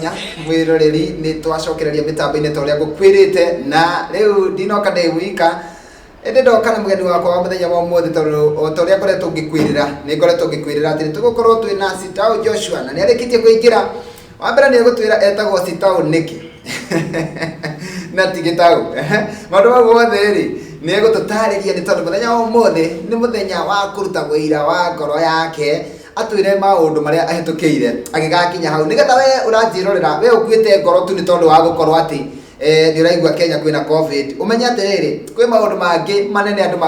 mwanya mwiroreri ni twacokereria mitambo-ini ta uria ngukwirite na riu ndinoka ndi wika ende ndoka na mugeni wakwa wa muthenya wa umuthi tondu ta uria ngoretwo ngikwirira ni ngoretwo ngikwirira ati tugukorwo twina Sitau Joshua na ni arikitie kuingira wa mbere ni gutwira etagwo Sitau niki na tigitau maundu mau mothe ri ni egututariria ni tondu muthenya wa umuthi ni muthenya wa kuruta wira wa ngoro yake atwire maundu maria ahitukiire agigakinya hau nigetha we uranjirorera we ukuite ngoro tu ni tondu wa gukorwo ati ni uraigua Kenya kwina covid umenya atiriri kwi maundu mangi manene andu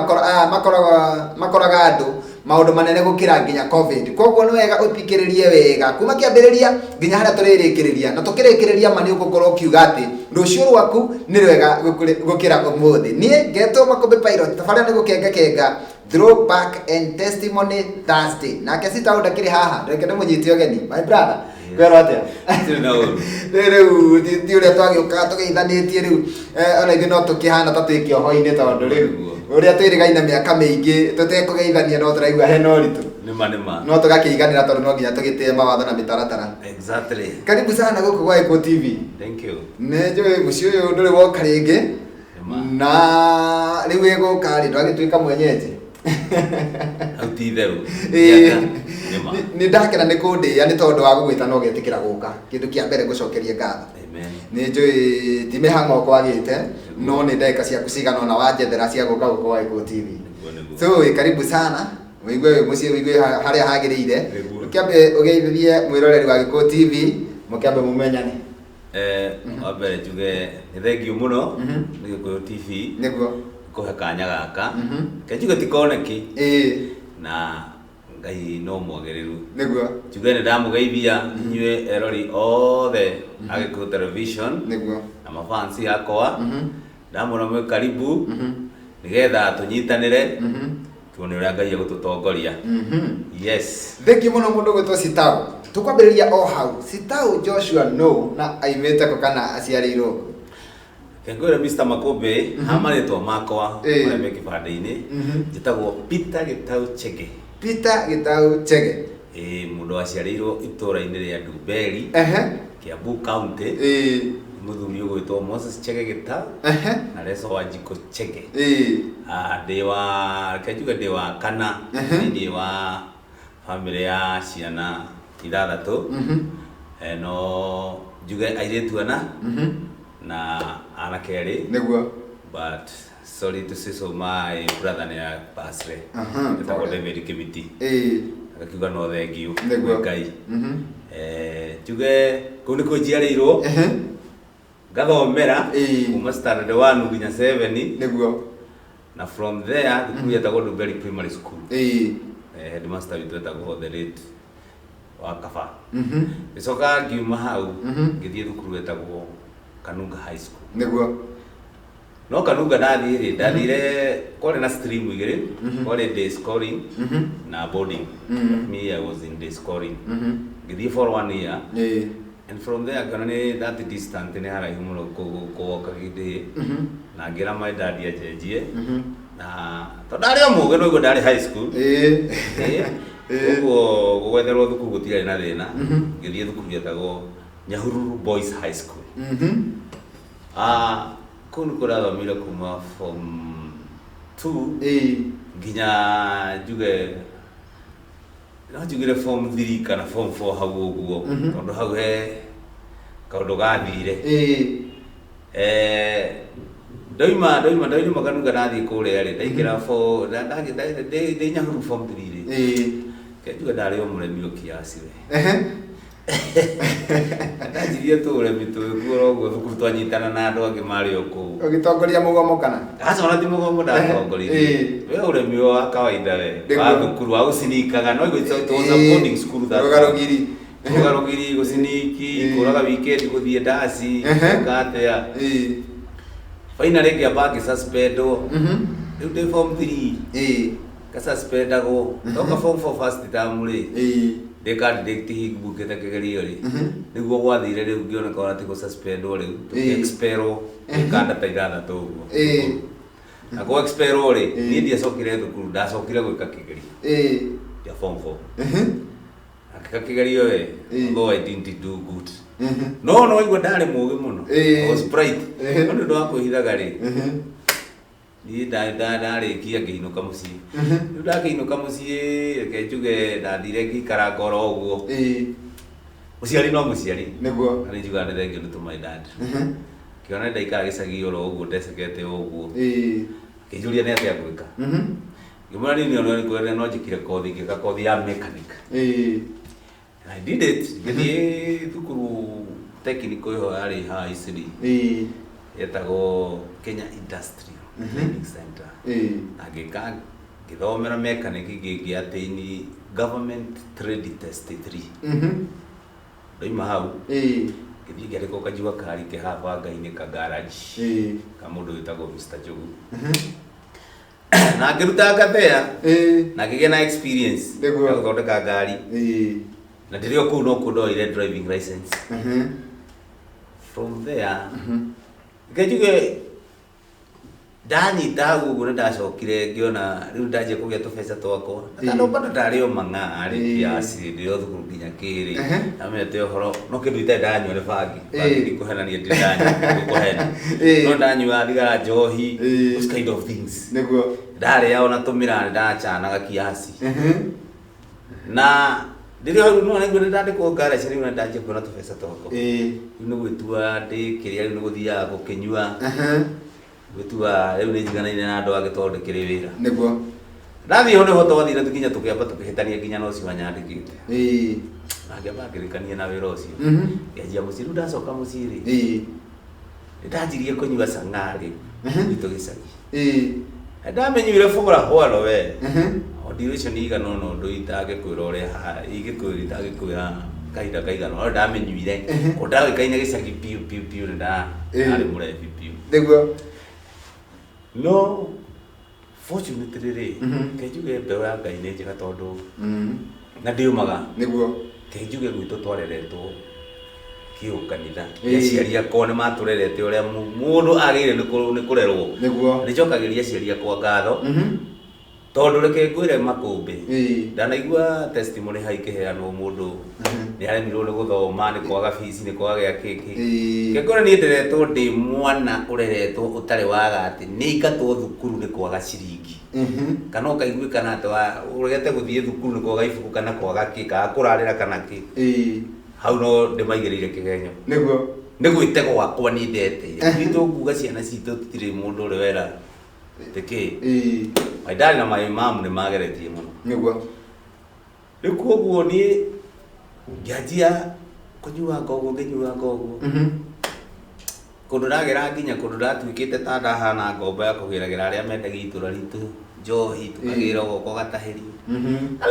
makoraga andu maundu manene gukira nginya covid koguo ni wega upikiririe wega kuma kiambiriria nginya haria turirikiriria na tukirikiriria mani ugukorwo kiuga ati rucio rwaku ni rwega gukira umuthi nie ngetwo Makombe Pilot tafaria ni gukenga Throwback and Testimony Thursday nake Sitau ndakiri haha reke ndimunyite ogeni my brother kwero atia riu ti uria twagioka tugeithanitie riu ona ithu no tukihana ta twikioho-ini tondu riu uria twirigaine miaka mingi tutekugeithania no turaigua hena uritu nima no tugakiiganira tondu no nginya tugitie mawatho na mitaratara. Exactly. Karibu sana guku gwa Eko TV. Thank you. Nejo mucio uyu nduri woka ringi na riu eguka ri ndwagituika mwenyeje autitheru ni ndakena ni kundia ni tondu wa gugwita no getikira guka kindu kia mbere gucokeria ngatho. Amen. Ni njui ti mihango kwagite no ni ndeka cia kucigana ona wanjethera cia guka guku gwa Eko TV. So karibu sana wigue mucie wigue haria hagirire ukiambe ugeithie mwiroreri wa Eko TV mukiambe mumenyane wabere juge ni thengiu muno ni Eko TV niguo kuhe kanya gaka kejuge tikoneki na ngai no mwagiriru niguo juge ni ndamugeithia inyue erori othe Eko Television niguo na mafansi yakwa ndamura mwe karibu nigetha tunyitanire tuone uria ngai agututongoria. Yes, thengi muno mundu gwitwo Sitau tukwambiriria o hau Sitau Joshua no na aimete ko kana aciarirwo kengwira Mr. Makombe hamaritwo makwa maria me kibande-ini njitagwo Peter Gitau Chege. Peter Gitau Chege mundu aciarirwo itura-ini ria Ndumberi Kiambu County muthuri ugwitwo Moses Chege Gitau na Reso Wanjiko Chege ndi wa kejuga ndi wa kana ndi wa family ya ciana ithathatu no njuge airitu ana na anake eri niguo but sorry to say so my brother ne pasre ndako David Kibiti akiuga no thengiu ngai njuge kuni ko jiarirwo ngathomera kuma standard 1 nginya 7 niguo na from there thukuru yetagwo Ndumberi Primary School headmaster witu etagwo the late wa Kaba icoka ngiuma hau ngithie thukuru yetagwo Kanunga High School niguo no Kanunga ndathire kore na stream igiri kore day scoring na boarding. Me I was in day scoring ngithie for 1 year and from there kana ni that distant ni haraihu muno kuoka githii na ngira my dad ajenjie na tondari omuge no ndari high school ugo gwetherwo thukuru gutiari na thina ngithie thukuru yetagwo Nyahururu Boys High School kunu kurathomire kuma form 2 nginya njuge no njugire form 3 kana form 4 hau uguo tondu hau he kaundu gathire doima Kanunga nathi kuria ri ndaikira fo ndi Nyahururu form 3 ri kejuga ndari o muremi ukiasi we ndajirie turemi tuikura uguo thukuru twanyitana na andu angi mari oku ugitongoria mugomo kana aca ona ti mugomo ndatongoririe we uremi wa kawaida we wa thukuru wa gucinikaga no igwitwo boarding school that rugarugiri guciniki kuraga weekend guthie ndasi katea finally ngiamba ngisuspendwo riu ndi form 3 kasuspendagwo toka form 4 first term ri ndikandidate higubukite kigerio ri niguo gwathire riu ngioneka ona ti gususpendwo riu tukiexpelwo kanda ta ithathatu uguo na go expelwo ri ni ndiacokire thukuru ndacokire gwika kigerio ya form 4 akakigerio we although I didn't do good no igwa ndari mugi muno I was bright no ndo akwihithaga ri ni ndari kia ngiinuka mucii ndu ndakiinuka mucii reke njuge ndathire ngikara ngoro uguo muciari no muciari niguo ari njuga nĩ thengio nĩ to my dad kiona ndaikara gĩcagi oro ũguo ndecekete ũguo kĩnjũria nĩ atĩa gwĩka ngĩmwĩra niĩ no njĩkire kothi ngĩka kothi ya mechanic I did it ngĩthiĩ thukuru technical ĩho yarĩ haha Isiri yetagwo Kenya Industrial Training Center na ngĩthomera mechanic ngĩatĩini government trade test 3 ndoima hau ngĩthiĩ ngĩandĩkwo kanjua kari kĩhaba Ngai-inĩ ka garage ka mũndũ wĩtagwo Mr. Njogu na ngĩruta ngathea na ngĩgĩa na experience ya gũthondeka ngari na ndĩrĩ o kũu no kũndoire driving license from there ngejuge ndanyita hau ũguo nĩ ndacokire ngĩona rĩu ndanjia kũgĩa tũbeca twakwa na tondũ bado ndarĩ o mang'aa rĩ kiasi ndĩ o thukuru nginya kĩrĩ na mete ũhoro no kĩndũ itarĩ ndanyua nĩ bangi ndikũhenania ndĩ ndanyua gũkũhenia no ndanyua thigara njohi those kind of things nĩguo ndarĩa ona tũmĩra nĩ ndachanaga kiasi na rĩrĩa hau no nĩguo ndandĩkwo garage rĩu ndanjia kuona tũbeca twakwa rĩu nĩ gwĩtua ndĩkĩrĩa rĩu nĩ gũthiaga gũkĩnyua gwetua rĩu nĩ njiganaine na andũ angĩ tondũ ndĩkĩrĩ wĩra nĩguo ndathiĩ ho nĩho twathire tũkinya tũkĩamba tũkĩhĩtania nginya na ũcio wanyandĩkĩte na ngĩamba ngĩrĩkania na wĩra ũcio ngĩanjia mũciĩ rĩu ndacoka mũciĩ rĩ nĩndanjirie kũnyua cang'aa rĩ gwitũ gĩcagi ndamenyire bora hwaro we ndirĩ ũcio nĩ igana ũna ũndũ itangĩkwĩra ũrĩa ingĩkwĩra itangĩkwĩra kahinda kaigana ũna ndamenyuire ko ndagĩkaine gĩcagi piũ piũ piũ nĩ ndarĩ mũrebi piũ nĩguo no fortunately rĩ kenjuge mbeũ ya Ngai nĩ njega tondũ na ndiumaga nĩguo kenjuge gwitũ twareretwo kĩũkanitha aciari akwa nĩ matũrerete ũrĩa mũndũ agĩrĩire nĩ kũrerwo nĩguo nĩnjokagĩria aciari akwa ngatho tondũ reke ngwĩre makũmbĩ ndanaigua testimony haikĩheanwo mũndũ nĩ aremirwo nĩ gũthoma nĩ kwaga fees nĩ kwaga gĩa kĩkĩ ngĩkora niĩ nderetwo ndĩ mwana ũreretwo ũtarĩ waga atĩ nĩ aingatwo thukuru nĩ kwaga ciringi kana ũkaiguĩkana atĩ ũregete gũthiĩ thukuru nĩ kwaga ibuku kana kwaga kĩ kana kũrarĩra kana kĩ hau no ndĩmaigĩrĩire kĩgenyo nĩguo nĩ gwĩte gwakwa nĩ ndeteire gwitũ nguga ciana citũ tũtirĩ mũndũ ũrĩ wera teke my dad na my mom nĩ mageretie mũno nĩguo rĩu koguo niĩ ngĩanjia kũnyua ngoguo ngĩnyua ngoguo kũndũ ndagera nginya kũndũ ndatuĩkĩte ta ndahana ngombo ya kũgĩragĩra arĩa mendagia itũra ritũ njohi tũkagĩra goko gatahĩrio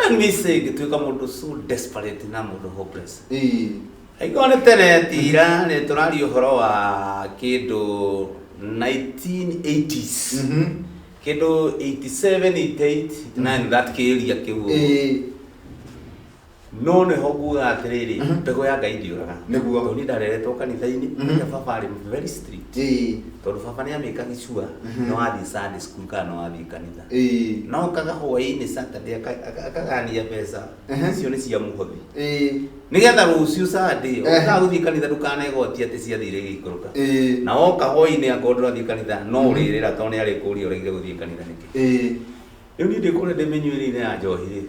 let me say ngĩtuĩka mũndũ so desperate na mũndũ hopeless aigua nĩ tene tira nĩ tũraria ũhoro wa kĩndũ 1980s kĩndũ 87 88 89 that kĩria kĩu no nĩho nguga atĩrĩrĩ mbegũ ya Ngai ndiũraga nĩguo tondũ ndareretwo kanitha-inĩ na baba arĩ very strict tondũ baba nĩ amĩkaga sure no athiĩ Sunday school kana no athiĩ kanitha no kaga hwaĩ-inĩ Saturday akagania mbeca icio nĩ cia mũhothi nĩgetha rũciũ Sunday ũkaga gũthiĩ kanitha ndũkanegotia atĩ ciathire igĩikũrũka na woka hwaĩ-inĩ anga ndũrathiĩ kanitha no ũrĩrĩra tondũ nĩ arĩkũria ũregire gũthiĩ kanitha nĩkĩ rĩu niĩ ndĩkũrĩa ndĩmĩnyuĩrĩire ya njohi rĩ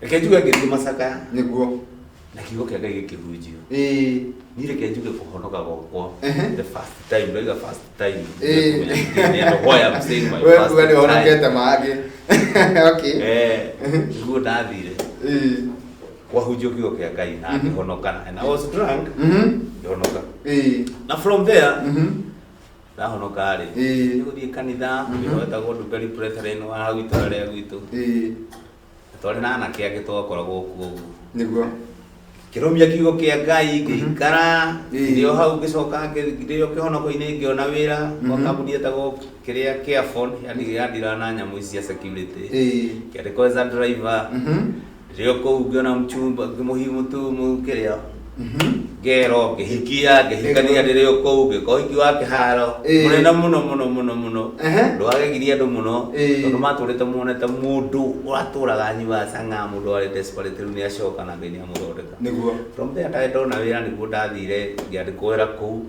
reke njuge ngĩthiĩ Macakaya nĩguo na kiugo kĩa Ngai gĩkĩhunjio niĩ reke njuge kũhonoka gwakwa the first time ndaiga first time why I'm saying my first time wewe honokete mangĩ okay niguo ndathire kwahunjio kiugo kĩa Ngai na ngĩhonoka and I was drunk ngĩhonoka na from there ndahonoka rĩ nĩgũthiĩ kanitha wetagwo Nduberi Brethren wa hau itũra rĩa gwitũ twarĩ na anake angĩ twakoragwo kuo ũguo nĩguo kĩrũmia kiugo kĩa Ngai ngĩikara nĩo hau ngĩcoka ngĩrĩo kĩhonoko-inĩ ngĩona wĩra kwa kambuni yetagwo kĩrĩa Careful yandira na nyamũ ici cia security kĩandĩkwo as a driver rĩo kũu ngĩona mchumba ngĩmũhi mũtumu kĩrĩa Ngero ngihikia ngihikania ndirio kou ngikohiki wa kiharo munena muno ndwagegiria andu muno tondu maturite muonete mundu uraturaga nyua sanga mundu ari desperate riu ni acoka na Ngai ni amuthondeka niguo from there ndona wira niguo ndathire ngiandikwo wira kou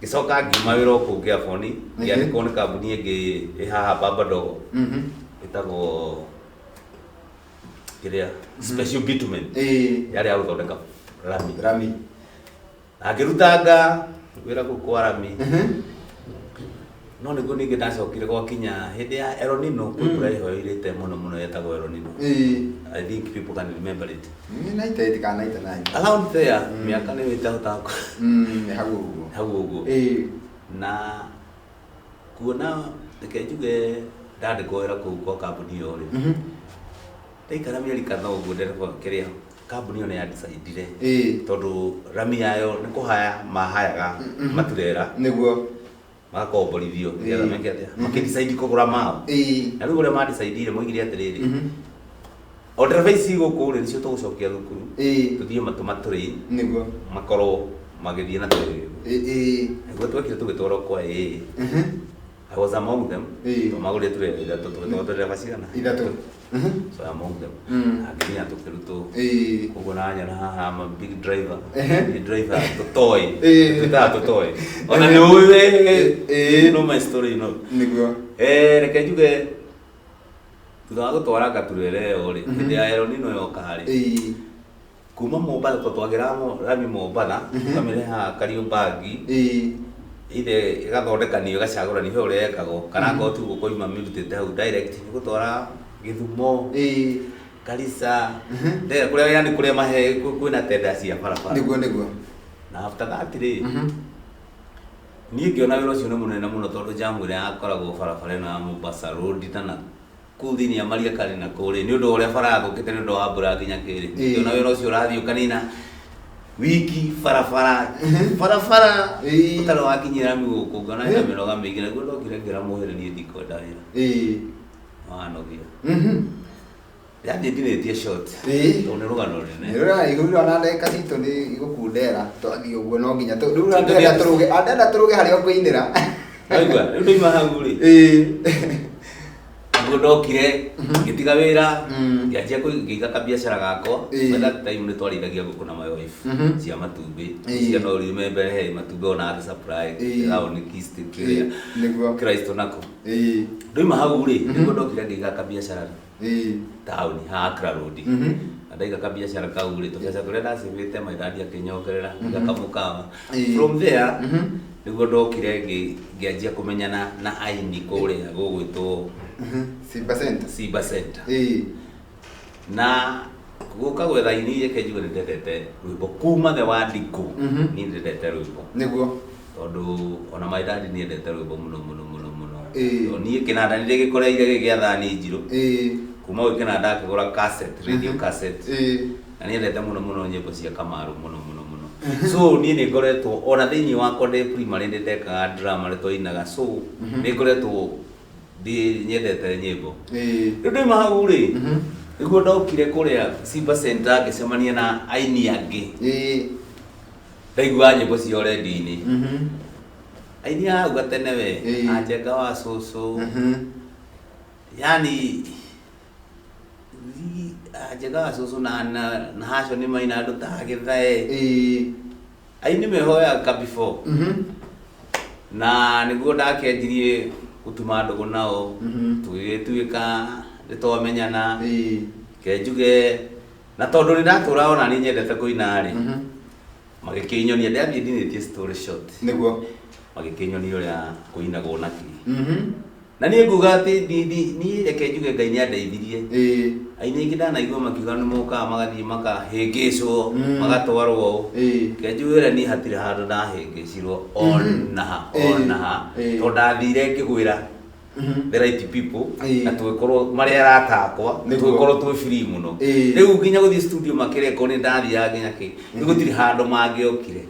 gicoka ngiuma wira kou Giaboni ngiandikwo ni kambuni ingi ihaha Babadogo itagwo kiria special bitumen yari aguthondeka rami agirutanga wira kwa rami no niguo ningi ndacokire gwakinya hindi ya El Nino kwibura ihoirite muno yetagwo El Nino I think people can remember it United kana nine around there miaka ni witahutako hau uguo na kuona nikejuge ndandikwo wira kuu kwa kambuni yo ri ndaikara mieri kana uguo ndereba kiria kambuni ona ya decide tondu rami yayo ni kuhaya mahayaga maturera niguo magakomborithio getha meke atia makidecide kugura mao na riu ure ma decide moigire atiriri order ici guku ri nicio tugucokia thukuru tuthie matumaturi niguo makorwo magithie na turi niguo twekire tugitwara kwa I was among them. Magure tu ithatu tugitwara macigana ithatu so among them aginya tukiruto kugo na nya haha am a big driver the driver to toy to toy ona ni uwe no my story no niguo reke juge tuthaga gutwara gaturere ori ndi ya El Nino yokari kuma Mombatha twatwagira rami Mombatha tukamereha Kariombangi ide igathondekanio gacagũranio ũrĩa ekagwo kana ngo tu gũkoima mirutĩte hau direct gũtwara Githumo Garissa ndera kũrĩa yani kũrĩa mahe kwĩna tenda cia barabara niguo na after that ri niĩ ngĩona wĩra ũcio nĩ mũnene mũno tondũ jamu ĩrĩa yakoragwo barabara ĩno ya Mombasa Road tana kũu thĩinĩ ya Mariakari na kũrĩ nĩ ũndũ ũrĩa bara thũkĩte nĩ ũndũ wa mbura nginya kĩrĩ ngĩona wĩra ũcio ũrathiĩ ũkanina wiki barabara utaro wakinyira mi guku ngona ina mĩnoga mĩingĩ naguo ndokire ngĩra mũhĩrĩrie ndikwenda wĩra wanogia yani ndinĩtie short tondũ nĩ rũgano rũnene nĩrũra igũrĩra na ndeka citũ nĩ igũkundera twathiĩ ũguo no nginya ndenda tũrũge harĩa ũkwĩinĩra aigua rĩu ndoima hau rĩ ndokire ngitiga wira ngianjia kuiga kabiashara gakwa wenda time ni twarithagia ngũkũ na my wife cia matumbĩ cia no remember he matumbĩ ona ati supply lao ni kist kiria niguo Kristo nako ndoima hau ri niguo ndokire ngiga kabiashara town ha Accra Road ndaiga kabiashara kau ri tubiacara turia ndacivite maithandi akinyokerera ngakamukawa from there niguo ndokire ngianjia kumenyana na aini kuria gũgwĩtwo Simba Center na guka gwetha ini yeke njuge ndendete rwimbo kuma the wandiko ni ndendete rwimbo niguo tondu ona my dad ni ndendete rwimbo muno to ni kinanda ni gikoreire giathani njiru kuma kinanda akigura cassette radio cassette na ni ndendete muno nyimbo cia Kamaru muno so ni ni ngoretwo ona thiini wakwa ndi primary ndendekaga drama ritoinaga so ni ngoretwo ndi nyendete nyimbo ndio mahau ri niguo ndokire kuria Simba Center ngicemania na aini angi ndaigua nyimbo cia already ni aini hau gatene we Ajenga wa Susu yani Ajenga wa Susu na haco ni maina andu ta Githae aini mehoya ka before na niguo ndakenjirie gutuma ndugu nao tugituika nitwamenyana kenjuge na tondu ni ndatura ona ni nyendete kuina ri magikinyonia ndathie ndinĩtie story short niguo magikinyonia uria kuinagwo na ki na ni nguga ati ni reke njuge Ngai ni andeithirie aini ingi ndanaigua makiuga ni moka magathie makahĩngĩcwo magatwarwo kenjuge ni hatire handu ndahĩngĩcirwo ona to ndathire ngĩgwĩra the right people na tũgĩkorwo marĩa aratakwa tũgĩkorwo twĩ free mũno rĩu nginya gũthiĩ studio makĩreko nĩ ndathiaga nginya kĩ nĩ gũtirĩ handũ mangĩokire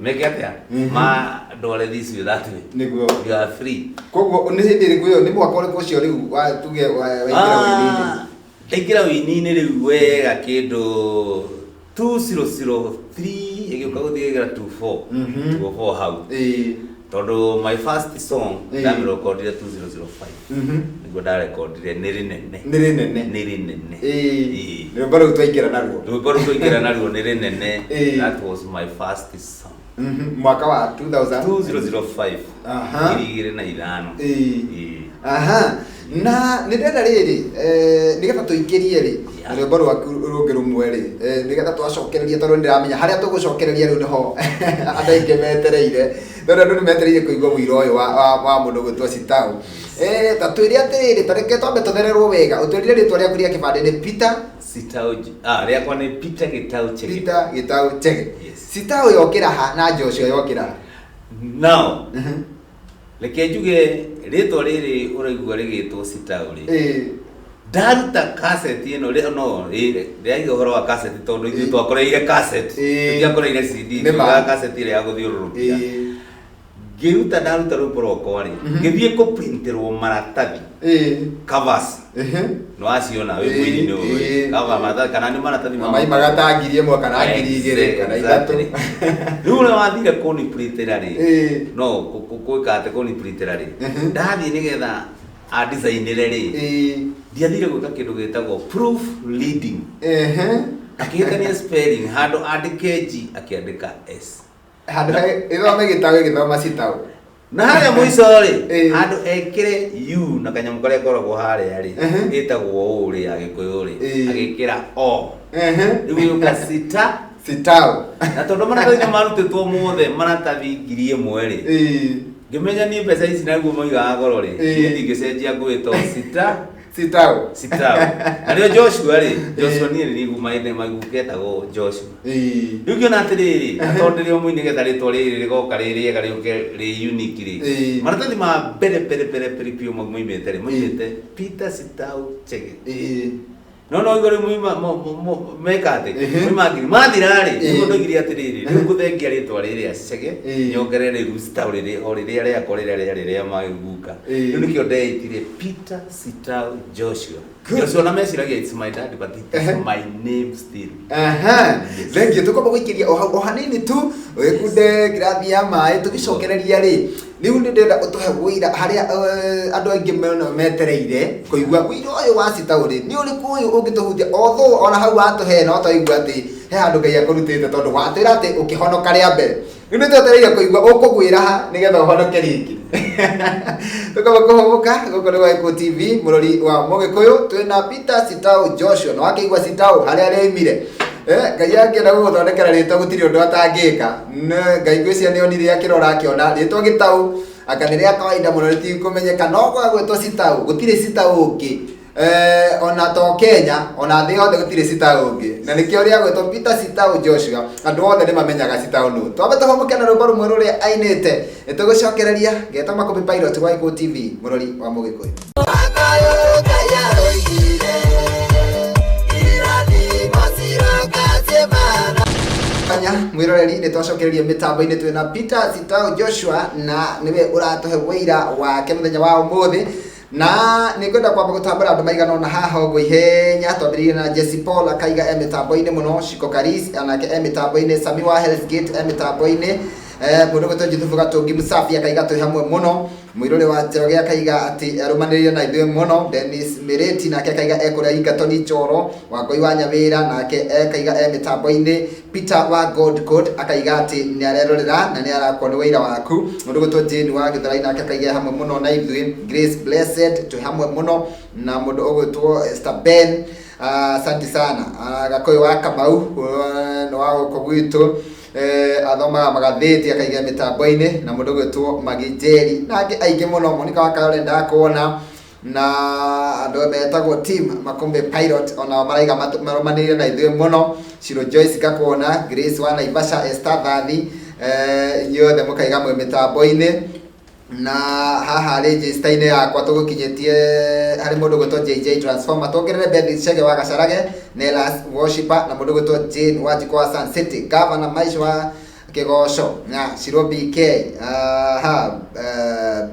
meke atĩa mandware this way that way niguo you are free koguo nĩ hĩndĩ ĩrĩkũ ĩyo nĩ mwaka ũrĩkũ ũcio rĩu wa tuge waingĩra wĩini-inĩ ndaingĩra wĩini-inĩ rĩu wega kĩndũ 2003 igĩũka gũthigĩra 24 hau tondũ my first song ndarekondire 2005 nĩguo ndarekondire nĩrĩ nene rwĩmbo rũu twaingĩra naruo nĩrĩ nene. That was my first song mwaka wa 2005 2005 na nĩndĩrenda rĩrĩ nĩgetha tũingĩrie rĩ rwĩmbo rwaku rũngĩ rũmwe rĩ nĩgetha twacokererie tondũ nĩndĩramenya harĩa tũgũcokereria rĩu nĩho andũ aingĩ metereire tondũ andũ nĩmetereire kũigua mũiro ũyũ wa mũndũ gwĩtwo Sitau. Ta twĩre atĩrĩrĩ, ta reke twambe tũthererwo wega, ũtwĩrire rĩtwa rĩaku rĩa kĩbandĩ nĩ Peter Sitau. Rĩakwa nĩ Peter Gitau Chege. Peter Gitau Chege. Sitau yokĩra ha na Joshua yokĩra ha? Now reke njuge rĩtwa rĩrĩ ũraigua rĩgĩtwo Sitau rĩ, ndaruta cassette ĩno rĩaiga ũhoro wa cassette tondũ ithuĩ twakoreire cassette tũtiakoreire CD, twaga cassette ĩrĩa ya gũthiũrũrũkia. Ngĩruta ndaruta rwĩmbo rwakwa rĩ, ngĩthiĩ kũprinterwo maratathi covers nĩwaciona wĩ mwĩini-inĩ ũyũ cover maratathi kana nĩ maratathi maimaga ta ngiri ĩmwe kana ngiri igĩrĩ kana ithatũ. Rĩu ũrĩa wathire kũnipurĩtĩra rĩ, no gwĩka atĩ kũnipurĩtĩra rĩ, ndathiĩ nĩgetha andicainĩre rĩ, ndiathire gwĩka kĩndũ gĩtagwo proof reading. Akĩhĩtania spelling, handũ andĩke G akĩandĩka S, handũ ĩthome Gitau ĩgĩthoma Sitau, na harĩa mũico rĩ handũ ekĩre U na kanyamũ karĩa koragwo harĩa rĩ ĩtagwo ũũ rĩ ya Gĩkũyũ rĩ agĩkĩra O, rĩu yũka Sitau. Na tondũ maratathi nĩmarutĩtwo mothe maratathi 1000 rĩ, ngĩmenya niĩ mbeca ici naguo moigaga goro rĩ, niĩ ngĩcenjia ngwĩtwo Sitau. Na rĩo Joshua rĩ, Joshua niĩ nĩgumaine maguketagwo Joshua. Rĩu ngĩona atĩrĩrĩ, tondũ rĩo mũini nĩgetha rĩtwa rĩrĩ rĩgoka rĩrĩega rĩũke rĩ unique rĩ, maratathi ma mbere piũ moimĩte rĩ, moimĩte Peter Sitau Chege. No igũrũ meka atĩ mathira rĩ, nĩguo ndoigire atĩrĩrĩ, rĩu ngũthengia rĩtwa rĩrĩa Chege nyongerere rĩu Sitau rĩrĩ o rĩrĩa rĩakwa rĩrĩa magĩguka. Rĩu nĩkĩo ndeĩtire Peter Sitau Joshua. Joshua na meciragia it's my dad but it's my name still. Thank you. Tukomba gũikĩria o hanini tu wĩkunde ngirathi ya maĩ tũgĩcokereria rĩ, rĩu nĩndĩrenda ũtũhe wĩira harĩa andũ aingĩ mũno metereire kũigua wĩira ũyũ wa Sitau rĩ, nĩ ũrĩkũ ũyũ ũngĩtũhutia although ona hau watũhe no twaigua atĩ he handũ Ngai akũrutĩte tondũ watwĩra atĩ ũkĩhonoka rĩa mbere. Rĩu nĩtwetereire kũigua ũkũgwĩra ha nĩgetha ũhonoke rĩngĩ. Tũkamba kũhũmũka gũkũ nĩ Waigũ TV, mũrori wa Mũgĩkũyũ, twĩna Peter Sitau Joshua, na wakĩigua Sitau harĩa arĩoimire. Ngai angĩenda gũgũthondekera rĩtwa gũtirĩ ũndũ atangĩka. Ngai ngwĩciria nĩonire akĩrora akĩona rĩtwa Gitau aka nĩ rĩa kawaida mũno rĩtikũmenyeka, no gwagwĩtwo Sitau gũtirĩ Sitau ũngĩ. Ona to Kenya ona thĩ yothe gũtirĩ Sitau ũngĩ, na nĩkĩo rĩagwĩtwo Peter Sitau Joshua, andũ othe nĩmamenyaga Sitau nũ. Twambe tũhũmũke na rwĩmbo rũmwe rũrĩa ainĩte, nĩtũgũcokereria ngetwo Makũmbĩ Pilot wa Waigũ TV, mũrori wa Mũgĩkũyũ. Mwiroreri nĩtwacokereria mĩtambo-inĩ twĩna Peter Sitau Joshua, na nĩwe ũratũhe wĩira wake mũthenya wa ũmũthĩ. Na nĩngwenda kwamba gũtambũra andũ maigana ũna haha ũguo ihenya, twambĩrĩrie na Jesse Paul akaiga mĩtambo-inĩ mũno, Shiko Karis anake mĩtambo-inĩ, Sami wa Hell's Gate mĩtambo-inĩ, mũndũ gwĩtwo Juthubu Gatungi Musafi akaiga twĩ hamwe mũno, Mũirũrĩ wa Njoroge akaiga atĩ arũmanĩrĩire na ithuĩ mũno, Dennis Mireti nake akaiga ekũrĩa Ingatoni Njoro, Wangũi wa Nyawĩra nake akaiga mĩtambo-inĩ, Peter wa Gold Code akaiga atĩ nĩarerorera na nĩarakwo nĩ wĩira waku, mũndũ gwĩtwo Jane wa Gĩthũrai nake akaiga hamwe mũno na ithuĩ, Grace Blessed twĩ hamwe mũno, na mũndũ ũgwĩtwo Esther Ben, asante sana, Gakũyũ wa Kamau nĩ wa gũkũ gwitũ, athomaga magathĩti akaiga mĩtambo-inĩ, na mũndũ gwĩtwo Magijeri na angĩ aingĩ mũno. Monica wa Karore ndakuona, na andũ metagwo team Makũmbĩ Pilot onao maraiga marũmanĩrĩire na ithuĩ mũno, Shiro Joyce ngakuona, Grace wa Naivasha, Esther Thathi, inyuothe mũkaiga mwĩ mĩtambo-inĩ. Na haha register-inĩ yakwa tũgũkinyĩtie harĩ mũndũ gwĩtwo JJ Transformer, tuongerere Beth Chege wa Gacarage, Nelas Worshipper na mũndũ gwĩtwo Jane wa Jiko wa Sun City, Governor Maisha wa Kĩgoco na Shiro BK,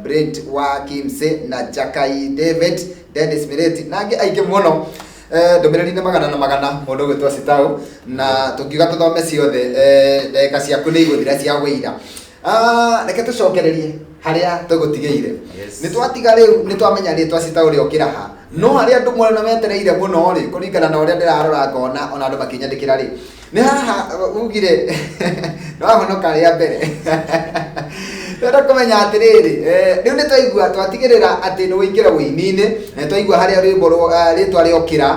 Brent wa Kimse na Jakai David, Dennis Mireti na angĩ aingĩ mũno. ndomereri-inĩ magana na magana mũndũ gwĩtwo Citau, na tũngiuga tũthome ciothe ndagĩka ciaku nĩ igũthira cia wĩira. Reke tũcokererie harĩa tũgũtigĩire. Nĩ twatiga rĩu nĩ twamenya rĩtwa Citau rĩokĩra ha, no harĩa andũ mwena metereire mũno rĩ, kũringana na ũrĩa ndĩrarora ngona ona andũ makĩnyandĩkĩra rĩ, nĩ haha ugire no ahonoka rĩa mbere. Twenda kũmenya atĩrĩrĩ, rĩu nĩ twaigua twatigĩrĩra atĩ nĩ wĩingĩra wĩini-inĩ, twaigua harĩa rwĩmbo rĩtwa rĩokĩra,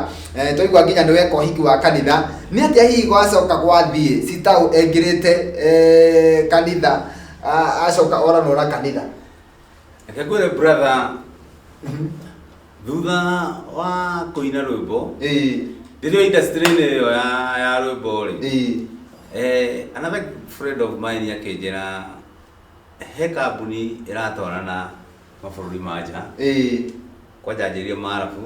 twaigua nginya nĩ weka ũhiki wa kanitha. Nĩ atĩa hihi gwacoka gwathiĩ Citau engĩrĩte kanitha, acoka oranũra kanitha? Reke ngwĩre brother, thutha wa kũina rwĩmbo rĩrĩa industry-inĩ ĩyo ya rwĩmbo rĩ, another friend of mine akĩnjĩra he kambuni ĩratwarana mabũrũri ma nja, kwanja njĩrie Marabu,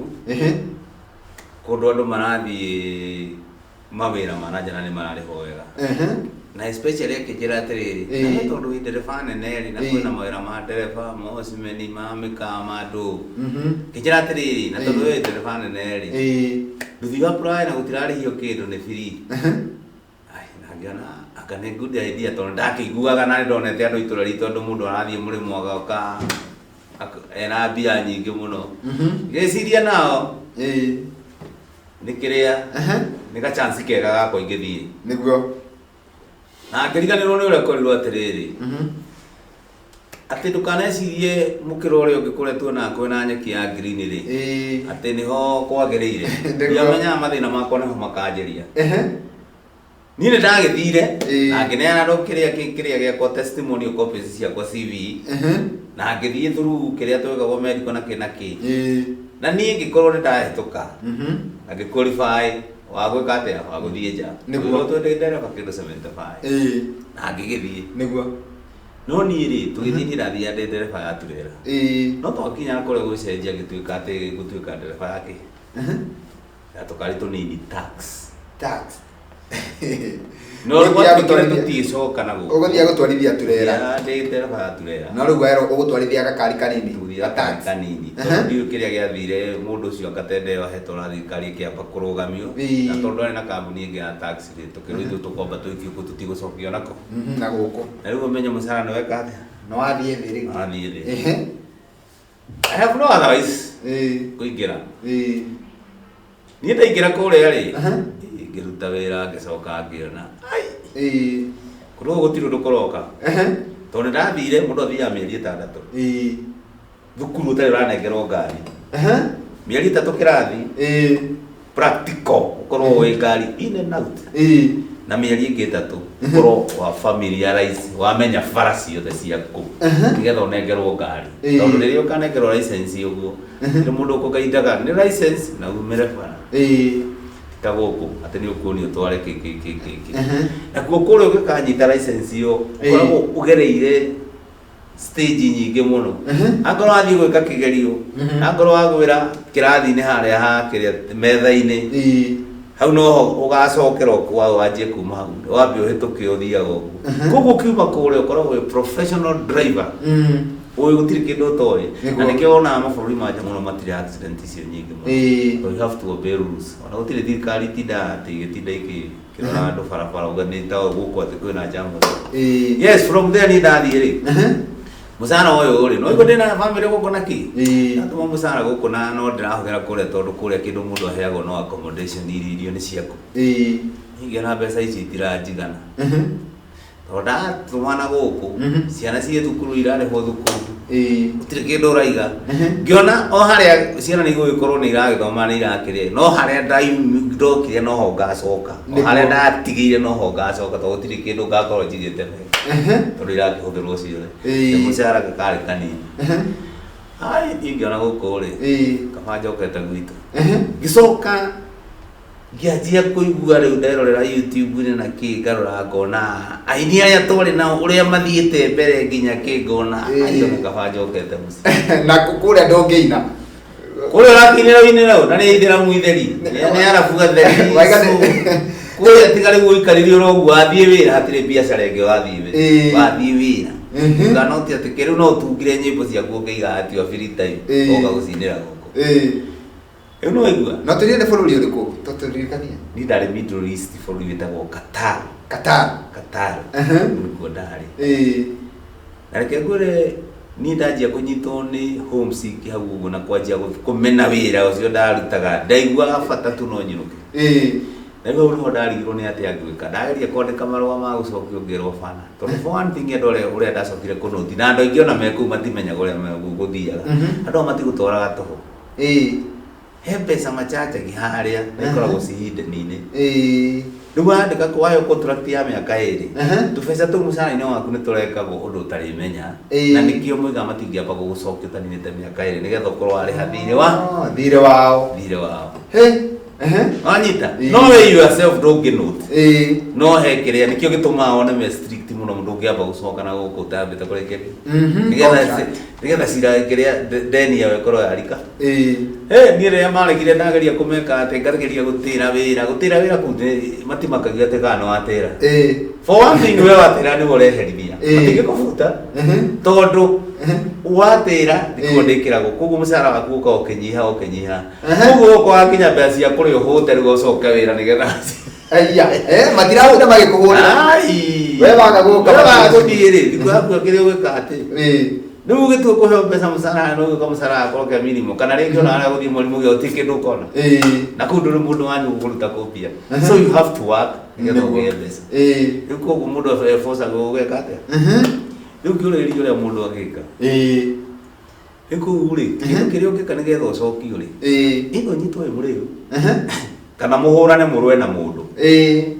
kũndũ andũ marathiĩ mawĩra ma nanja na nĩ mararĩhwo wega, na especially akĩnjĩra atĩrĩrĩ, na tondũ wĩ ndereba nene rĩ, na kwĩna mawĩra ma ndereba, mocimeni, ma mĩkawa, ma ndũ, akĩnjĩra atĩrĩrĩ, na tondũ wĩ ndereba nene rĩ, nduthi apply na gũtirarĩhio kĩndũ nĩ free. Ngĩona aka nĩ good idea tondũ ndakĩiguaga na ndonete andũ itũra ritũ andũ mũndũ arathiĩ mũrĩmo agoka ena mbia nyingĩ mũno. Ngĩciria nao nĩ kĩrĩa nĩ ga chance kega gakwa ingĩthiĩ nĩguo, na ngĩriganĩrwo nĩ ũrĩa korirwo atĩrĩrĩ, atĩ ndũkanecirie mũkĩra ũrĩa ũngĩkoretwo na kwĩna nyeki ya green rĩ, atĩ nĩho kwagĩrĩire. Ndiamenyaga mathĩna makwa nĩho makanjĩria. Niĩ nĩ ndagĩthire na ngĩneana kĩrĩa gĩakwa testimonial copies ciakwa CV, na ngĩthiĩ through kĩrĩa twĩkagwo medical na kĩ na niĩ ngĩkorwo nĩ ndahĩtũka na ngĩqualify wa gwĩka atĩa, wa gũthiĩ nja. Nĩguo twendete ndereba kĩndũ 75 na ngĩgĩthiĩ nĩguo. No niĩ rĩ, tũgĩthiĩ ndĩrathiĩ ndĩ ndereba ya turera, no twakinya kũrĩa gũcenjia ngĩtuĩka atĩ gũtuĩka ndereba yake, na tũkarĩ tũnini tax. No tũticoka na gũkũ ũgũthiĩ gũtwarithia turera, ndĩ ndereba ya turera, no rĩu werwo ũgũtwarithia gakari kanini, kanini. Tondũ kĩrĩa gĩathire mũndũ ũcio akatendeo hetwo na thirikari ĩkĩamba kũrũgamio, na tondũ arĩ na kambuni ĩngĩ ya taxi rĩ, tũkĩrwo tũkomba tũikio kũ tũtigũcokio nako na gũkũ. Na rĩu ũmenye mũcara nĩ weka atĩa, no wathiĩ thĩ rĩu, wathiĩ thĩ. I have no otherwise kũingĩra. Niĩ ndaingĩra kũrĩa rĩ, ngĩruta wĩra ngĩcoka ngĩona kũrwo gũtirĩ ũndũ kũroka, tondũ ndathire mũndũ athiaga mĩeri 6 thukuru ũtarĩ ũranengerwo ngari, mĩeri 3 kĩrathi practical ũkorwo wĩ ngari in and out, na mĩeri ĩngĩ 3 ũkorwo wa familiarize, wamenya bara ciothe ciaku nĩgetha ũnengerwo ngari. Tondũ rĩrĩa ũkanengerwo license ũguo nĩ mũndũ ũkũgaindaga nĩ license na umĩre bara gũkũ atĩ nĩ ũkuonio tware kĩkĩ. Nakuo kũrĩa ũgĩkanyita license ĩyo ũkoragwo ũgereire stage nyingĩ mũno. Angorwo wathiĩ gwĩka kĩgerio, angorwo wagwĩra kĩrathi-inĩ harĩa ha kĩrĩa metha-inĩ, hau no ũgacokerwo kwao wanjie kuma hau, wambe ũhĩtũke ũthiaga ũguo. Koguo ũkiuma kũrĩa ũkoragwo wĩ professional driver, ũĩ gũtirĩ kĩndũ ũtoĩ, na nĩkĩo wonaga mabũrũri ma nja mũno matirĩ accident icio nyingĩ mũno. You have to obey rules. Ona gũtirĩ thirikari itindaga atĩ igĩtinda ikĩrora andũ barabara ũganĩta gũkũ atĩ kwĩna jamu. Yes, from there niĩ ndathiĩ rĩ, mũcara ũyũ rĩ, no igua ndĩna family gũkũ na kĩ, ndatũma mũcara gũkũ na no ndĩrahũthĩra kũrĩa tondũ kũrĩa kĩndũ mũndũ aheagwo no accommodation, irio nĩ ciaku. Ingĩona mbeca ici itiranjigana, tondũ ndatũmana gũkũ ciana ciĩ thukuru irarĩhwo thukuru, gũtirĩ kĩndũ ũraiga. Ngĩona o harĩa ciana nĩ igũgĩkorwo nĩ iragĩthoma nĩ irakĩrĩa, no harĩa ndokire noho ngacoka, o harĩa ndatigĩire noho ngacoka, tondũ gũtirĩ kĩndũ ngakorwo njigĩte tondũ irakĩhũthĩrwo ciothe, mũcara gĩkarĩ kanini. Ingĩona gũkũ rĩ, kaba njokete gwitũ, ngĩcoka ngĩanjia kũigua rĩu nderorera YouTube-inĩ na kĩ, ngarora ngona aini aya twarĩ nao ũrĩa mathiĩte mbere nginya kĩ, ngona ona kaba njokete mũciĩ. Na kũrĩa ndũngĩina kũrĩa ũrakinyĩra wĩinĩ rĩu, na nĩ ithĩramu itheri, nĩ arabu gatheri kũrĩa tiga rĩu ũikarĩrie ũroguo, wathiĩ wĩra hatirĩ biacara ĩngĩ wathiĩ wĩra. Ngana ũti atĩ kĩrĩu no ũtungire nyĩmbo ciaku ũkĩiga ati wa free time ũka gũcinĩra gũkũ. no igua no tuli ne bũrũri ũrĩkũ tũtũririkania ni ndari Middle East bũrũri wĩtagwo Qatar nĩkuo ndarĩ na reke ngwĩre ni ndanjia kũnyitwo nĩ homesick hau ũguo na kwanjia kũmena wĩra ũcio ndarutaga ndaiguaga bata tu no nyinũke na rĩu nĩho ndarigirwo nĩ atĩa ngwĩka ndageria kwandĩka marũa ma gũcokia ongerwo bana tondũ for one thing andũ ũrĩa ndacokire kũnũti na andũ aingĩ ona me kũu matimenyaga ũrĩa megũthiaga andũ matigũtwaraga tũhũ he mbeca machanjagi harĩa na ikoragwo cihinda-inĩ rĩu wandĩka wayo contract ya mĩaka 2 tũbeca tũu mũcara-inĩ waku nĩ tũrekagwo ũndũ ũtarĩmenya na nĩkĩo mũiga matingĩamba gũgũcokia ũtaninĩte mĩaka 2 nĩgetha ũkorwo warĩha thirĩ wao wanyita no we yourself ndũngĩnote no he kĩrĩa nĩkĩo gĩtũmaga one me strict mũno mũndũ ũngĩamba gũcoka na gũkũ ũtambĩte kũrĩkĩria nĩgetha cira kĩrĩa deni yawe ĩkorwo yarika niĩ rĩrĩa maregire ndageria kũmeka atĩ ngageria gũtĩra wĩra kũu matimakagia atĩ kana nĩwatĩra for one thing we watĩra nĩwe ũreherithia matingĩkũbuta tondũ watĩra ndikuo ndĩkĩragwo koguo mũcara waku ũka ũkĩnyiha koguo ũko wakinya mbeca cia kũrĩa ũhũte rĩu ũcoke wĩra nĩgetha matirahũta magĩkũhũra we waga gũthiĩ rĩ thikũ yaku kĩrĩa ũgwĩka atĩ rĩu ũgĩtua kũheo mbeca mũcara no ũgĩka mũcara wakorwo kĩa minimum kana rĩngĩ ona harĩa gũthiĩ mũrimũ gĩa ũti kĩndũ ũkona na kũu ndũrĩ mũndũ wanyu gũkũruta kũpia so you have to work nĩgetha ũgĩe mbeca rĩu koguo mũndũ eforcagwo gũgeka atĩa rĩu kĩũrĩrĩ ũrĩa mũndũ agĩka rĩ kũu rĩ kĩrĩa ũngĩka nĩgetha ũcokio rĩ ĩno nyitwo ĩ mũrĩu kana mũhũrane mũrũe na mũndũ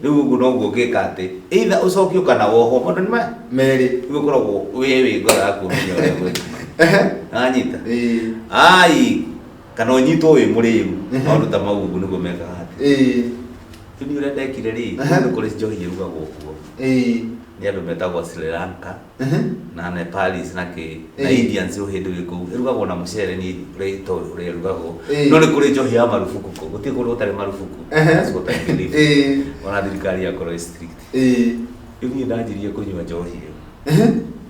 rĩu ũguo noguo ũngĩka atĩ either ũcokio kana wohwo maũndũ nĩ merĩ rĩu ũkoragwo wĩ ngoro yaku ũmenya ũrĩa gwĩka nanyita kana ũnyitwo wĩ mũrĩu maũndũ ta mau ũguo nĩguo mekaga atĩ rĩu nĩ ũrĩa ndekire rĩ nĩ kũrĩ njohi ĩrugagwo kuo nĩ andũ metagwo Sri Lanka na Nepalis na Indians hĩndĩ wĩ kũu ĩrugagwo na mũcere niĩ ũrĩa ĩrugagwo no nĩ kũrĩ njohi ya marubuku kũu gũtirĩ kũndũ gũtarĩ marubuku ona thirikari yakorwo strict rĩu niĩ ndanjirie kũnyua njohi ĩyo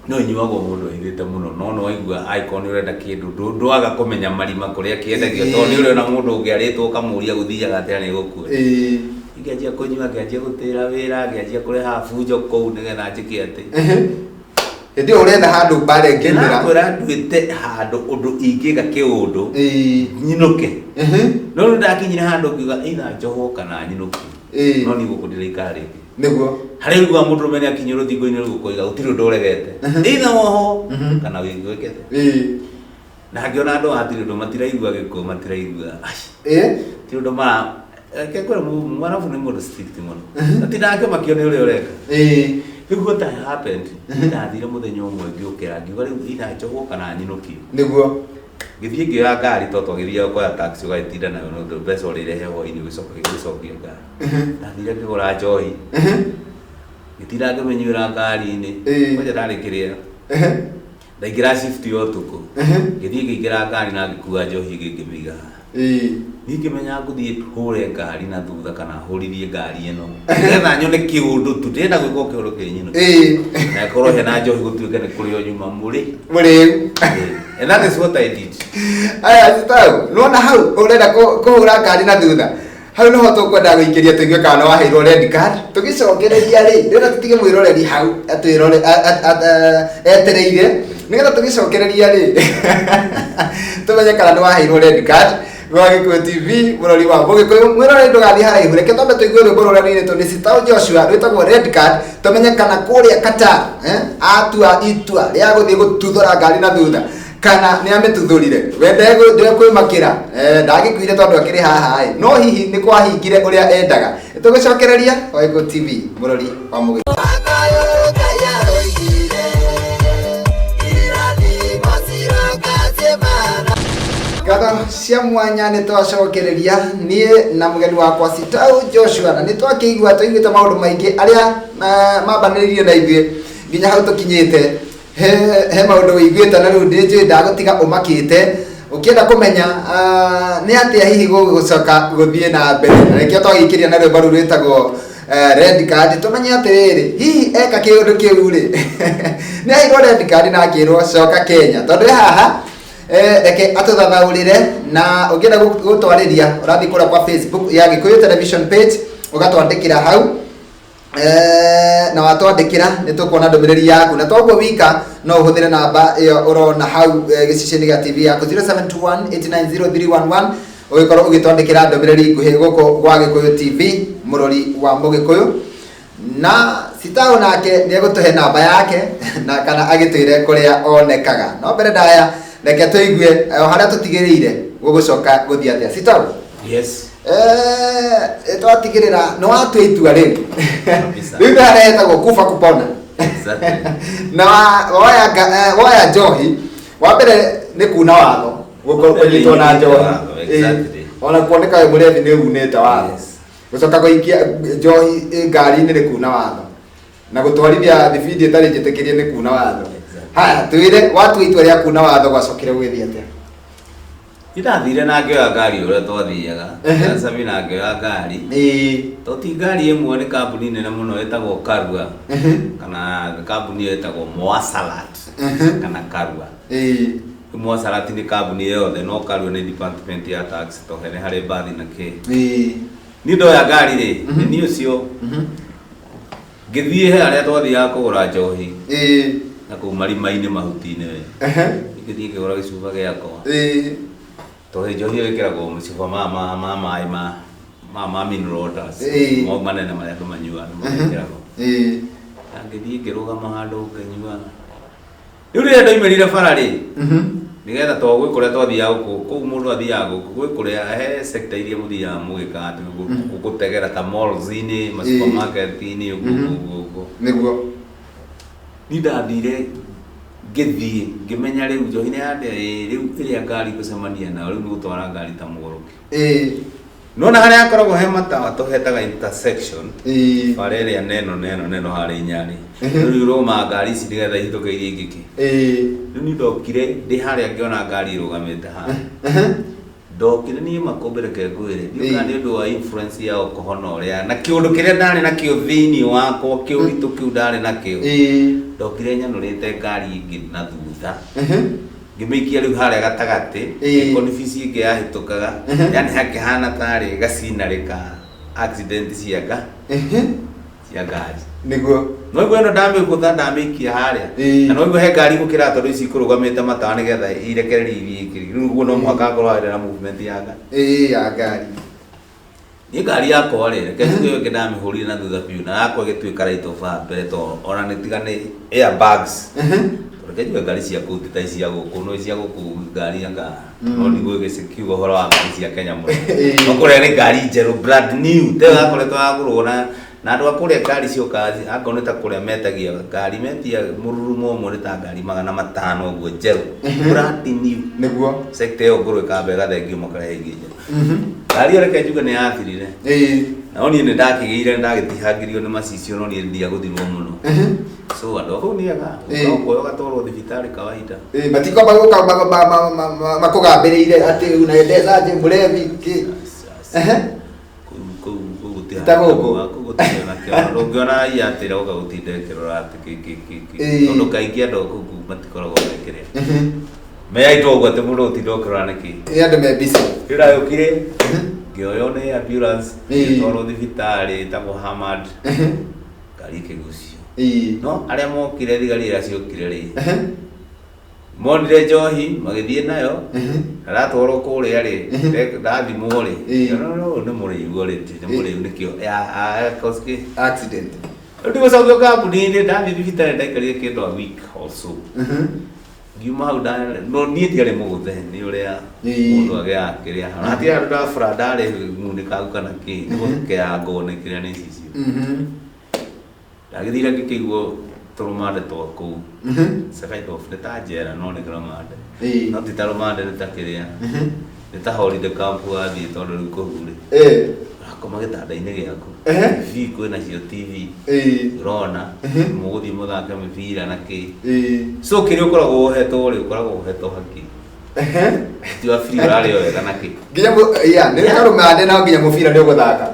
no nyuagwo mũndũ ahithĩte mũno no waigua aĩkorwo nĩ ũrenda kĩndũ ndwaga kũmenya marima kũrĩa kĩendagio tondũ nĩ ũrĩona mũndũ ũngĩ arĩtwo ũkamũria gũthiaga atĩa nĩ gũkua ngĩanjia kũnyua ngĩanjia gũtĩra wĩra ngĩanjia kũrĩha bunjo kũu nĩgetha njĩke atĩ hĩndĩ ĩyo ũrenda handũ mbara ĩngĩmĩra nakwĩra nduĩte handũ ũndũ ingĩka kĩũndũ nyinũke no rĩu ndakinyire handũ ngiuga either njohwo kana nyinũke no nĩ gũkũ ndĩraikara rĩngĩ nĩguo harĩa ũiguaga mũndũ ũrũme nĩ akinyia rũthingo-inĩ rũu gũkũiga gũtirĩ ũndũ ũregete either wohwo kana wĩgwĩkete na ngĩona andũ hatirĩ ũndũ matiraigua gĩkũ matiraigua ti ũndũ kekore mwarabu nĩ mũndũ strict mũno atinake makĩo nĩ ũrĩa ũreka rĩu what happened ndathire mũthenya ũmwe ngĩũkĩra ngiuga rĩu either njohwo kana nyinũkio nĩguo gĩthiĩ ngĩoya ngari tondũ twagĩthiaga kuoya taxi ũgagĩtinda nayo nĩ mbeca ũrĩrehe hwainĩ ũgĩcokia ngari ndathire ngĩgũra njohi ngĩtinda ngĩmenyuĩra ngari-inĩ kwanja ndarĩ kĩrĩa ndaingĩra shift ya ũtukũ ngĩthiĩ ngĩingĩra ngari na ngĩkua njohi ngĩmĩiga ngĩmenya ngũthiĩ hũre ngari na thutha kana hũrithie ngari ĩno nĩgetha nyone kĩũndũ tu ndĩrenda gwĩka kĩũndũ kĩnyinũ na ĩkorwo hena njohi gũtuĩke nĩ kũrĩ o nyuma mũrĩu and that is what I did. Aya sitau nona hau ũrenda kũhũra ngari na thutha hau no tũkwenda gũikĩria tũigue kana waheirwo red card tũgĩcokereria rĩ rĩrĩa tũtige mwĩroreri hau atwĩrore etereire nĩgetha tũgĩcokereria rĩ tũmenye kana nĩ waheirwo red card Gĩkũyũ TV mũrori wa Mũgĩkũyũ mwĩroreri ndũgathiĩ haraihu reke twambe tũigue rwĩmbo rũrĩa rwĩinĩtwo nĩ Sitau Joshua rwĩtagwo red card tũmenye kana kũrĩa Qatar atua itua rĩa gũthiĩ gũtuthũra ngari na thutha kana nĩ amĩtuthũrire wende kwĩmakĩra ndagĩkuire tondũ akĩrĩ haha no hihi nĩ kwahingire ũrĩa endaga tũgĩcokereria Gĩkũyũ TV mũrori wa Mũgĩkũyũ Gatho cia mwanya nĩ twacokereria niĩ na mũgeni wakwa Sitau Joshua na nĩ twakĩigua tũiguĩte maũndũ maingĩ arĩa mambanĩrĩirio na ithuĩ nginya hau tũkinyĩte he maũndũ wĩiguĩte na rĩu ndĩnjũĩ ndagũtiga ũmakĩte ũkĩenda kũmenya nĩ atĩa hihi gũgũcoka gũthiĩ na mbere na nĩkĩo twagĩikĩria na rwĩmbo rũu rwĩtagwo red card tũmenye atĩrĩrĩ hihi eka kĩũndũ kĩu rĩ nĩ aheirwo red card na akĩrwo coka Kenya tondũ haha reke atuthathaurire na ungienda gutwariria urathi kura kwa Facebook ya Gikuyu Television page ugatwandikira hau na watwandikira nitukuona ndumiriri yaku na toguo wika no uhuthire namba iyo urona hau gicicini ga TV yaku 0721890311 ugikorwo ugitwandikira ndumiriri nguhi guko gwa Gikuyu TV murori wa Mugikuyu na Sitau nake ni egutuhe namba yake na kana agitwire kuria onekaga no mbere ndaya reke tuigue haria tutigirire gugucoka guthii atia Sitau. Yes. Twatigirira no watu itua riu riu ndarehetagwo kufa kupona. Exactly. Na woya njohi wa mbere ni kuna watho gukorwo kunyitwo na njohi. Exactly. Ona kuoneka we murethi ni unite watho gucoka guikia njohi ngari-ini ni kuna watho na gutwarithia thibindi itari njitikirie ni kuna watho. Haya twire watu itua ria kuna watho gwacokire gwithia atia. Irathire na ngioya ngari uria twathiaga Sabi na ngioya ngari toti ngari imwe ni kambuni nene muno etagwo Karua kana kambuni etagwo Mwasalat kana Karua. Mwasalat ni kambuni yothe no Karua ni department ya tax tohere hari bathi na ke ni ndoya ngari ri ni ucio ngithie haria twathiaga kugura njohi na ku marima-ini mahuti-ini we ngithie ngigura gicuba giakwa tohe njohi wikiragwo mucuba ma mineral waters mo manene maria andu manyua mekiragwo ngithie ngirugama handu nganyua riu riria ndoimirire bara ri nigetha to gwi kuria twathiaga kuu mundu athiaga gwi kuria he sector iria muthiaga mugikaga ati gutegera ta malls-ini ma supermarket-ini uguo niguo ni ndathire ngithie ngimenya riu njohi ni yande riu iria ngari gucemania na riu ni gutwara ngari ta muguruki nona haria akoragwo he matawa tuhetaga intersection bara iria neno hari Nyali riu roma ngari ici nigetha ihituke iria ingiki riu ni ndokire ndi haria ngiona ngari irugamite haha ndokire ni makombere ke ngwire ndiuga ni undu wa influence yao kuhona uria na kiundu kiria ndari na kio thiini wakwa kiuritu kiu ndari na kio ndokire nyanurite ngari ingi na thutha ngimikia riu haria gatagati konfisi ingi yahitukaga yani hakihana tari gacina rika accident ciaga cia ngari niguo no igwe no ndamikutha ndamikia haria na no igwe he ngari gukira tondu ici kurugamite matawa nigetha irekereri ithii riu guo no muhaka ngorwo na movement ya ngari ya ngari ni ngari yakwa ri reke ngiyo ngindamihurire na thutha biu na yakwa gituika right of mbere to ona nitigane airbags reke ngiyo ngari cia kuti ta cia guku no cia guku ngari anga no niguo gicikiugo horo wa ngari cia Kenya muno no kuria ni ngari njeru brand new te gakoretwo agurwo na andu akuria ngari cio kazi akoneta kuria metagia ngari metia mururumo umwe ta ngari 500 uguo njeru brand new niguo sector yo nguru ikambe gathengio makara hingije ngari reke njuga ni yathirire na oni ni ndakigeire ndagitihangirio ni macicio no ni ndia guthirwo muno so andu ako niaga ukoyo gatoro thibitari kawaida matiko makugambiriire ati unaendeza je murevi ki ungiona iatira ugagutinda kirora ati tondu kaingi andu kuku matikoragwo mekiria meaitwo uguo ati mundu utinda ukirora niki andu me busy rira yukire ngioyo ni ambulance ngitwarwo thibitari tagwo Hamad ngari kigucio no aria mokire thigari ira ciokire ri monire njohi magithie nayo aratwarwo kuria ri ndathimwo ri no ni muriu ri ni muriu nikio koski accident ndio sababu kambuni-ini ndathie thibitari ndaikarire kindu a week also ngiuma hau no niĩ ndiarĩ mũgũthe nĩ ũrĩa mũndũ agĩa kĩrĩa hatia andũ ndabura ndarĩ munĩkangu kana kĩ nĩgũkĩyangwo nĩ kĩrĩa nĩ cicio ndagĩthire ngĩkĩiguo tũrũmande twa kũu kind of nĩ ta njera no nĩ kĩrũmande no ti ta rũmande nĩ ta kĩrĩa nĩ ta holiday camp wathiĩ tondũ rĩu kũu rĩ koma gĩtanda-inĩ gĩaku TV kwĩna cio TV ũrona mũgũthiĩ mũthake mĩbira na kĩ so kĩrĩa ũkoragwo ũhetwo rĩ ũkoragwo ũhetwo haki ti wa free ũrarĩ wega na kĩ nginya nĩ karũmande no nginya mũbira nĩ ũgũthaka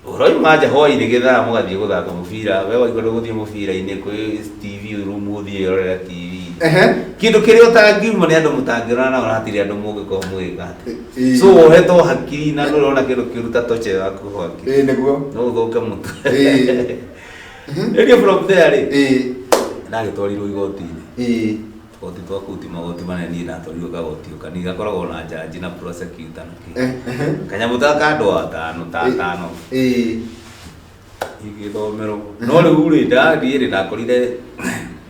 ũroima nja hwaĩ-inĩ gĩthara mũgathiĩ gũthaka mũbira we waigua ndũgũthiĩ mũbira-inĩ kwĩ TV room ũthiĩ ũrorera TV kindu kiria utangiuma ni andu mutangirana na uratiri andu mungiko mwika so wohetwo hakiri na ndurona kindu kiruta toche waku hakiri niguo no uthoke mutu ndio from there ndagitwarirwo igoti-ini goti twakuti magoti maneni na twarirwo kagoti ukani gakoragwo na judge na prosecutor na kanyamu ta kandu atano igithomero no riu ri ndathiire ndakorire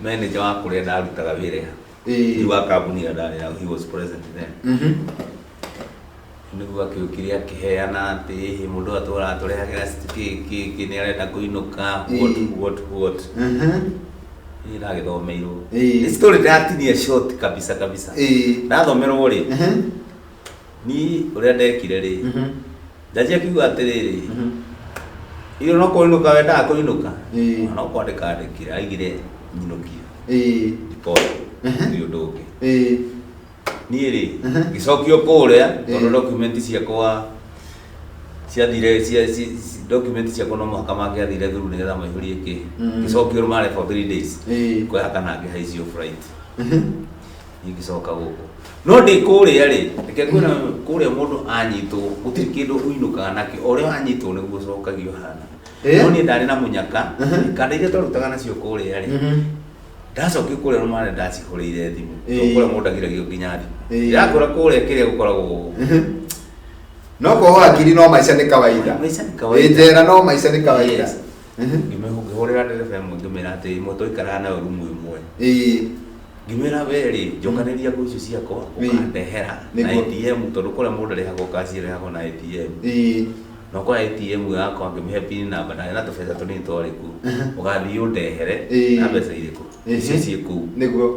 manager wa kuria ndarutaga wira riu wa kambuni ya ndari na he was present then niguo akiukiria akiheana ati mundu aturaturehagera certificate ni arenda kuinuka what ni ndagithomeirwo ni story ndatinia short kabisa ndathomerwo ri ni uria ndekire ri ndaje akiuga atiriri iyo no kuinuka wenda kuinuka no kwandika andikire aigire nyinukio report ndio ndoke ni ri gicokio kuria tondu document ciakwa ciathire document ciakwa no muhaka mangiathire through nigetha maihũrie ki gicokio rumare for 3 days kwa kana ngihaicio flight igicoka guku no ndi kuria ri reke kwina kuria mundu anyitwo gutiri kindu uinukaga naki uria anyitwo niguo cokagio hana no ni ndari na munyaka kana ile twarutaga nacio kuria ri ndacoki kuria rumare ndacihũrĩire thimu kuria mundu agiragio nginya thimu yakora kuria kiria gukoragwo no ko hakiri no maisha ni kawaida njera no maisha ni kawaida ngimehũrĩra ndereba ĩmwe ngĩmĩra atĩ moto ikaraga nayo rumu ĩmwe ngimĩra weri njokaniria ngũ icio ciakwa ũkandehera na ATM tondũ kũrĩa mũndũ arĩhagwo cash arĩhagwo na ATM no kwa ATM yakwa ngĩmĩhe pin number na tũbeca tũnini twarĩ ku ũgathiĩ ũndehere na mbeca irĩkũ icio ciĩ kũu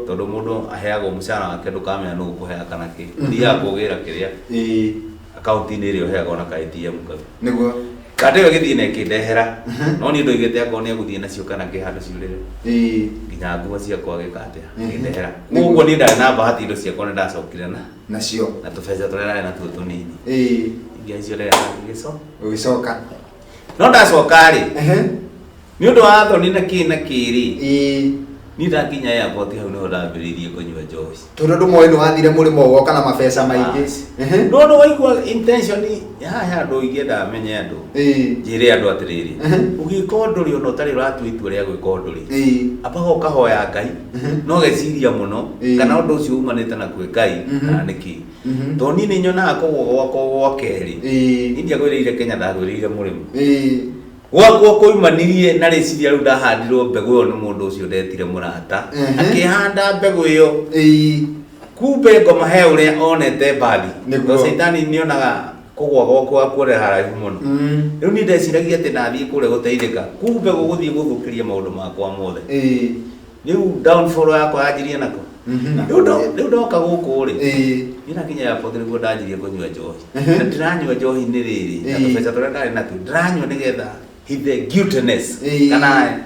tondũ mũndũ aheagwo mũcara wake ndũkamenya nũ ũkũhea kana kĩ ũthiaga kũgĩra kĩrĩa akaunti-inĩ ĩrĩa ũheagwo na ka ATM kau nĩguo kande we githii na kindehera no ni ndo igete akwa ni aguthie nacio kana kihandu ciurire nginya nguo ciakwa gikate kindehera uguo ni ndari na bahati indo ciakwa ni ndacokire nacio na tubeza turera na tuo tunini ingia icio rera ugicoka no ndacoka ri ni undu wa thoni na kiri ni ndakinya ya boti hau no ndambiririe kunywa njohi tondu ndu moyo wathire murimo wo kana mabesa maingi no waigua intention ya andu ingienda menye andu njire andu atiriri ugika nduri ono tari ratu itu ria gwika nduri apaga ukahoya Ngai no geciria muno kana undu ucio umanite na kwi Ngai kana niki to ni ni nyona ko keri india gwirire Kenya ndagwirire murimo gwakwa kuimanirie na riciria riu ndahandirwo mbegu yo ni mundu ucio ndetire murata akihanda mbegu iyo kumbe ngoma he uria onete bali to saitani nionaga kugwa gwakwa kure haraihu muno riu ni ndeciragia ati ndathie kure guteithika kumbe guguthie guthukiria maundu makwa mothe riu downfall yakwa yanjirie nako riu ndoka guku ri ina kinya ya pothe niguo ndanjirie kunywa njohi na ndiranywa njohi ni riri na tubeca turia ndari natuo ndiranywa nigetha hithe guiltiness kana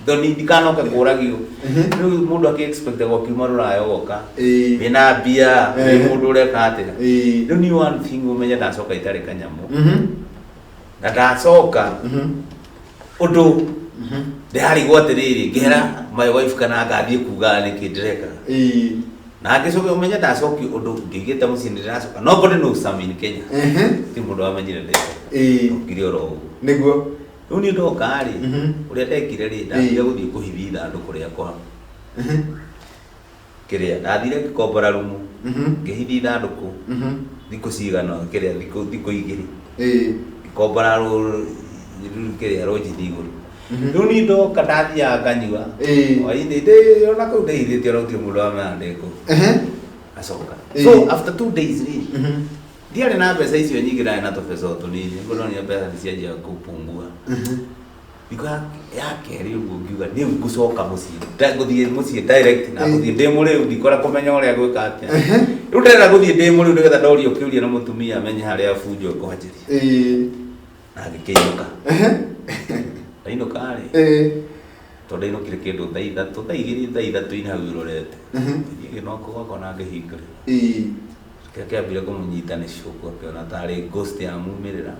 doni dikanoka kuragio riu mundu aki-expect gũkiuma rũraya ũgoka wĩna mbia wĩ mũndũ ũreka atĩa riu ni one thing ũmenye ndacoka itarĩ kanyamu na ndacoka ũndũ ndarigwo atĩrĩrĩ ngera my wife kana ngathiĩ kuga nĩkĩ ndĩreka na ngĩcoka ũmenye ndacoki ũndũ ngĩigĩte mũciĩ ndĩracoka nobody knows I'm in Kenya ti mũndũ wamenyire ndĩreka ngire oro ũguo nĩguo riu ni ndoka ri uria ndekire ri ndathire guthie kuhithi ithanduku riakwa kiria ndathire ngikombora rumu ngihithi ithanduku thikũ cigana kiria thikũ igĩrĩ ngikombora kiria rũnjithi igũrũ riu ni ndoka ndathiaga nganyua hwainĩ ndĩ ona kũu ndĩhithĩtie ona gũtirĩ mũndũ wamenya ndĩkũ acoka so after 2 days ri ndiarĩ na mbeca icio nyingĩ ndarĩ na tũbeca tũnini ngũronia mbeca nĩcianjia gũpungua thikũ ya kerĩ ũguo ngiuga rĩu ngũcoka mũciĩ ngũthiĩ mũciĩ direct na ngũthiĩ ndĩ mũrĩu ndikora kũmenya ũrĩa gwĩka atĩa rĩu ndĩrenda gũthiĩ ndĩ mũrĩu nĩgetha ndorio kĩũria na mũtumia amenye harĩa bunjo ĩkwanjĩria na ngĩkĩinũka ndainũka rĩ tondũ ndainũkire kĩndũ thaa ithatũ thaa igĩrĩ thaa ithatũ-inĩ hau irorete ngĩgĩnoka gwakwa na ngĩhingũrĩra Kiambira kumunyita ni shuku akiona tari ghost ya mumirira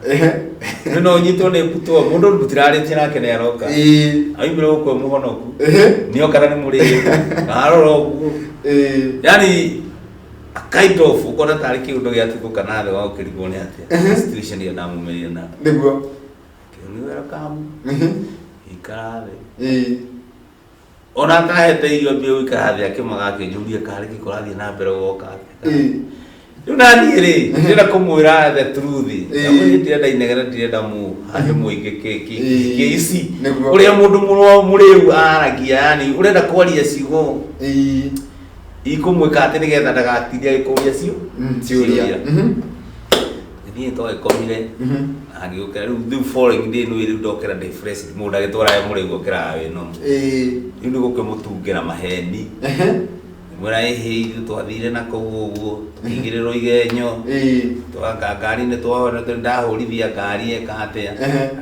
no nyito ne puto mundu butirari tina kene yaroka aimira uko muhonoku niyo kana ni muri aroro yani a kind of ukona tari kiundo gyatuko kana the wa kirigone ate situation ya namu mumirira na niguo ni welcome ikare ona kahete iyo bio ikahathia kimaga kijuria kari kikorathia na mbere goka Yunani ri ndira kumwira the truth amwe ndirenda inegera ndirenda mu hande muige keki isi uria mundu muriu aragia yani urenda kwaria ciugo ikumwika ati nigetha ndagatiria ikuria ciuria ni to ikomire agiukira riu following day no riu ndokera day fresh mundu agitwara muriu okira we no riu ndio gukimutungira maheni mwera ehe twathire na kuguo ingiriro igenyo twaka ngari ni twahora ndahurithia ngari ekatea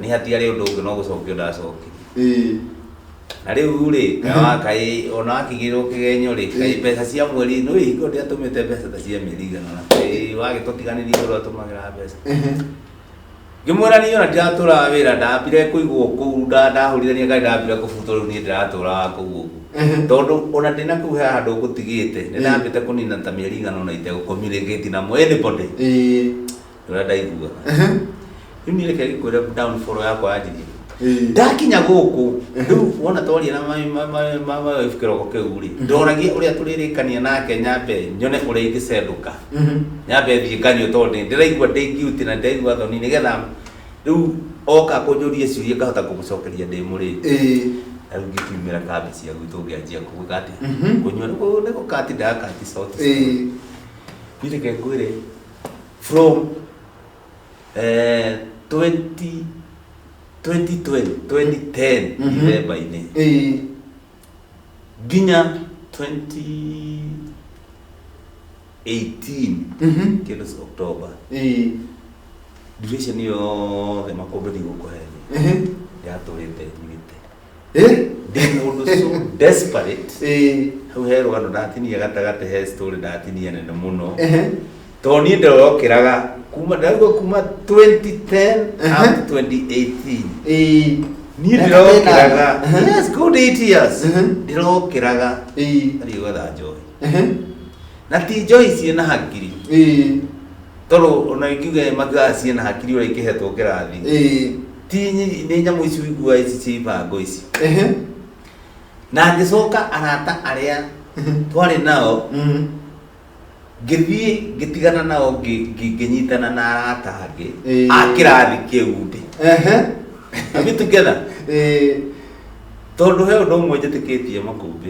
ni hatiari undu ungi no gucokio ndacoki na riu ri kawa kai ona akigirwo kigenyo ri kai pesa cia mweri no hingo ndia tumite pesa ta cia mirigana na wage tutiganirie ro tumagira pesa ngimwera ni ona ndatura wira ndambire kuigwo ku ndahurithania ngari ndambire kubuto riu ni ndiratura kuguo tondu ona ndina kuha handu gutigite ndambite kunina ta mieri ngano na ite communicate na anybody ura ndaigua imire kari kwira down follow yakwa ajiri ndakinya guku riu wona twaria na mama ifikiro ko keuri ndoragia uria turirikania nake nyambe nyone uria ingicenduka nyambe thie kanyo tondu ndiraigua ndingiuti na ndaigua thoni nigetha riu oka kunjuria ciuria kahota kumucokeria ndi muri ngikimira kabisi ya gutungianjia kugati kunyora ko ndiko kati ndakati sauti bile kengwire from 2010 November ine ginya 2018 kilo October division yo the makombeni guko hene ya torete they were so desperate how hero gano ndatinia gatagate he story ndatinia nene muno toni ndorokiraga kuma ndago kuma 2010 up to 2018 ni ndorokiraga yes good 8 years ndorokiraga ari wada joy na ti joy ciena hakiri toro ona ingiuge maga ciena hakiri ora ikihetwo kirathi ni nyamu ici igua ici cibango ici na ngicoka arata aria twari nao ngithii ngitigana nao nginyitana na arata angi akirathi kiundi abi together tondu he undu umwe njitikitie makumbi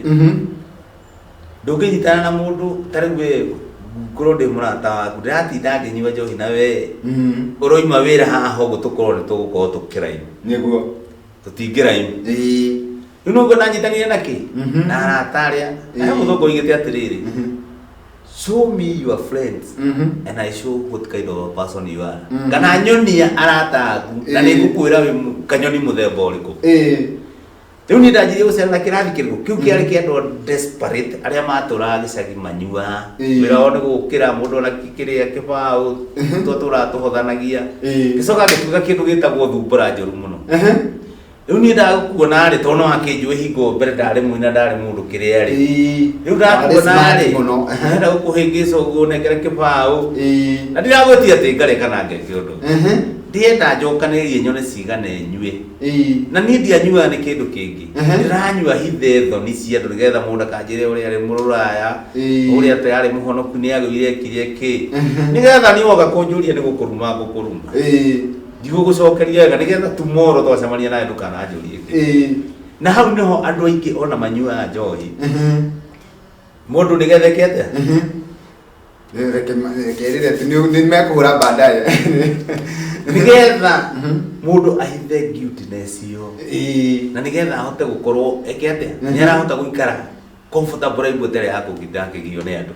ndunginyitana na mundu tarigwe kurode murata waku ndiratinda nginyua njohi na we uroima wira haha uguo tukorwo ni tugukorwo tukiraini niguo tutingiraini nugo nanyitanire naki na arata aria na muthoko igite atiriri show me your friends and I show what kind of a person you are kana nyonia arata aku na nigukwira we kanyoni muthemba uriku riu ni ndanjirie gucerera kirathi kiriku kiu kiari kiandwo desperate aria maturaga gicagi manyua wira wao ni gukira mundu na kikiria kibao twatura tuhothanagia gicoka gituga kindu gitagwo thumbura njoru muno riu ni ndakuona ri tono akinjwe hingo mbere ndari muina ndari mundu kiria ri riu ndakuona ri nda gukuhingica uguo nengere kibao na ndiragwetia ati ngareka na ngeke undu ndienda njokanirie nyone cigane nyue na ni ndianyua ni kindu kingi ndiranyua hithe thoni cia andu nigetha mundu akanjire uria ari mururaya uria tayari muhonoku ni agwire kirie ki nigetha ni woga kunjuria ni gukuruma ndigugucokeria wega nigetha tomorrow twacemania nawe ndukananjurie na hau niho andu aingi ona manyua njohi mundu nigethekete ni mekuhura baadaye nigetha mundu ahithe guiltiness yo na nigetha ahote gukorwo ekete ni arahota guikara comfortable ibu tere yako gitake gio ne andu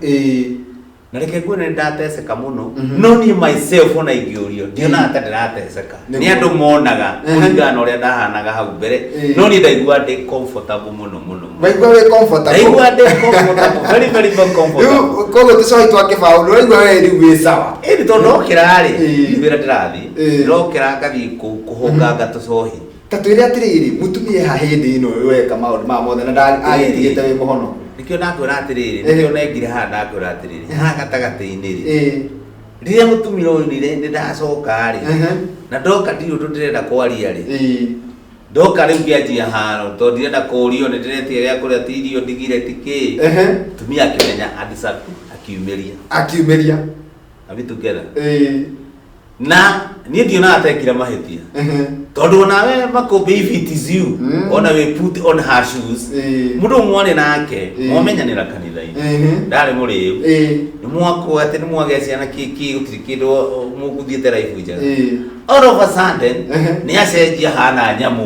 na reke ngwone ndateseka muno no ni myself ona ingĩũrio ndiona ata ndirateseka ni andu monaga kũringana ũrĩa ndahanaga hau mbere no ni ndaigua ndĩ comfortable muno waigua wĩ comfortable ndaigua ndĩ comfortable very very comfortable koguo tũcohi twa kĩbaũ ndũraigua we rĩu wĩ sawa ĩni tondũ ndokĩra-rĩ wĩra ndĩrathiĩ ndokĩra ngathiĩ kũhũnganga tũcohi ta twĩre atĩrĩrĩ mũtumia ha hĩndĩ ĩno weka maũndũ maya mothe na agĩtigĩte wĩ mũhono nikio ndakwĩra atĩrĩrĩ nikio nengire haha ndakwĩra atĩrĩrĩ haha gatagatĩ-inĩ-rĩ rĩrĩa mũtumia ũyũ nĩ ndacoka-rĩ na ndoka ndirĩ ũndũ ndĩrenda kwaria-rĩ ndoka rĩu ngĩanjia haro tondũ ndirenda kũũrio nĩ ndĩretia gĩa kũrĩa ti irio ndigire ti kĩ mũtumia akĩmenya andicaku akiumĩria abi together na niĩ ndionaga tekire mahĩtia tondũ onawe makũmbĩ if it is you ona we put on her shoes mũndũ mwarĩ nake mwamenyanĩra kanitha-inĩ ndarĩ mũrĩu nĩ mwakwo atĩ nĩ mwagĩa ciana kĩkĩ gũtirĩ kĩndũ mũgũthiĩte raibu njega all of a sudden nĩ acenjia hana nyamũ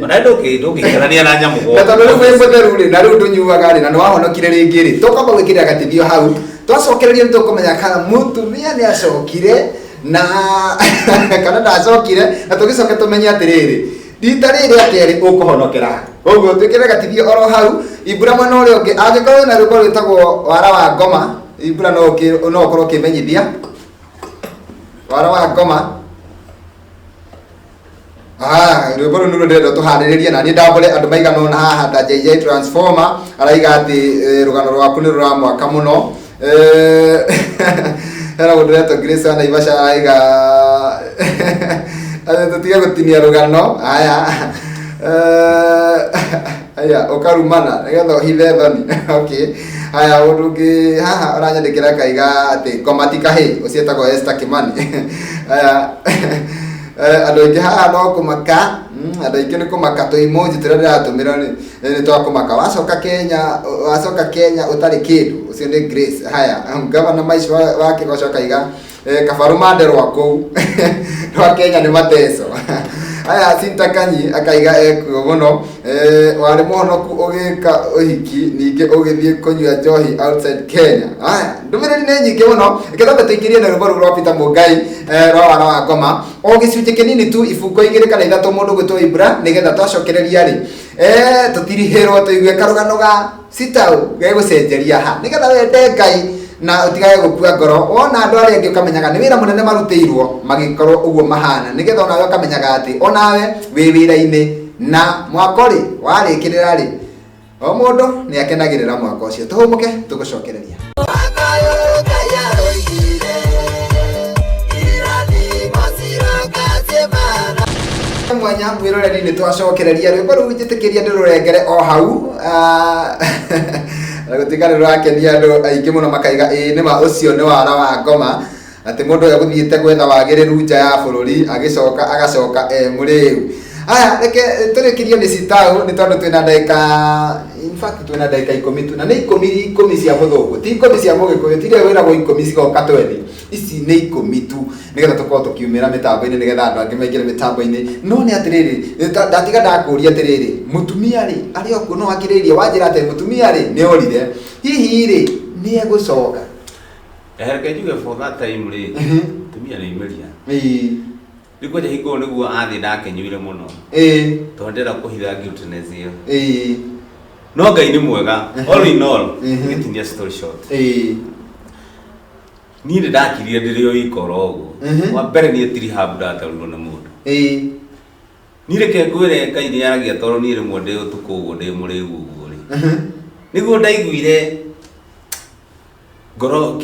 ona ndũngĩikarania na nyamũ na tondũ rĩu wĩ mũtheru-rĩ na rĩu ndũnyuaga-rĩ na nĩ wahonokire rĩngĩ-rĩ tũkamba gwĩkĩrĩra gatithio hau twacokereria nĩ tũkũmenya kana mũtumia nĩ acokire na kana ndacokire na tũgĩcoke tũmenye atĩrĩrĩ rita rĩrĩ akerĩ ũkũhonokera koguo twĩkĩre gatithio oro hau Ibura mwena ũrĩa ũngĩ angĩkorwo na rwĩmbo rwĩtagwo wara wa ngoma Ibura no ũkorwo ũkĩmenyithia wara wa ngoma rwĩmbo rũu nĩruo ndĩrenda tũharĩrĩrie na niĩ ndambũre andũ maigana ũna haha ta JJ Transformer araiga atĩ rũgano rwaku nĩ rũramwaka mũno hena mũndũ ũretwo Grace wa Naivasha araiga tũtige gũtinia rũgano aya ũkarumana nĩgetha ũhithe thoni okay aya mũndũ ũngĩ haha ũranyandĩkĩra akaiga atĩ ngoma ti kahĩ ũciĩtagwo Esther Kimani aya andũ aingĩ haha no kũmaka andũ aingĩ nĩ kũmaka tũ emoji tũrĩa ndĩratũmĩra nĩ twa kũmaka wacoka Kenya ũtarĩ kĩndũ ũcio nĩ Grace haya gavana Maica wa Kĩgoco akaiga kabaru manderwa kũu rwa Kenya nĩ mateso aya Sinta Kanyi akaiga ekuo mũno warĩ mũhonoku ũgĩka ũhiki ningĩ ũgĩthiĩ kũnyua njohi outside Kenya aya ndũmĩrĩri nĩ nyingĩ mũno ĩkĩthambe tũingĩrie na rwĩmbo rũu rwa Peter Mũngai rwa wara wa ngoma o gĩcunjĩ kĩnini tu ibungo igĩrĩ kana ithatũ mũndũ gwĩtwo Ibura nĩgetha twacokereria-rĩ tũtirihĩrwo tũigue karũgano ga Sitau gegũcenjeria ha nĩgetha wende Ngai na utigage gũkua ngoro wona andũ arĩa angĩ ũkamenyaga nĩ wĩra mũnene marutĩirwo magĩkorwo ũguo mahana nĩgetha onawe ũkamenyaga atĩ onawe wĩ wĩra-inĩ na mwaka ũrĩ warĩkĩrĩra-rĩ o mũndũ nĩ akenagĩrĩra mwaka ũcio tũhũmũke tũgũcokereria mwanya mwĩroreri nĩ twacokereria rwĩmbo rũu njĩtĩkĩria ndĩrũrengere o hau gũtuĩka nĩ rũrakenia andũ aingĩ mũno makaiga nĩma ũcio nĩ wara wa ngoma atĩ mũndũ ũrĩa gũthiĩte gwetha wagĩrĩru nja ya bũrũri agacoka mũrĩu aya reke tũrĩkĩrio nĩ Sitau nĩ tondũ twĩna ndagĩka in fact twĩna ndagĩka 10 tu na nĩ 10 cia mũthũngũ ti 10 cia mũgĩkũyũ ti rĩo wĩragwo 10 cigoka twethi ici nĩ 10 tu nĩgetha tũkorwo tũkiumĩra mĩtambo-inĩ nĩgetha andũ angĩ maingĩre mĩtambo-inĩ no nĩ atĩrĩrĩ ndatiga ndakũria atĩrĩrĩ mũtumia-rĩ arĩ okuo no akĩrĩrie wanjĩra atĩ mũtumia-rĩ nĩ orire hihi-rĩ nĩ egũcoka reke njuge for that time-rĩ mũtumia nĩ imeria rĩu kwanja hingo nĩguo athiĩ ndakenyuire mũno tondũ ndĩrenda kũhitha guiltiness ĩyo no Ngai nĩ mwega all in all gĩtinia story short niĩ nĩ ndakirire ndĩrĩ o ikoro ũguo wa mbere niĩ tiri habu ndatarirwo nĩ mũndũ niĩ reke ngwĩre Ngai nĩ aragia tondũ niĩ rĩmwe ndĩ ũtukũ ũguo ndĩ mũrĩu ũguo-rĩ nĩguo ndaiguire ngoro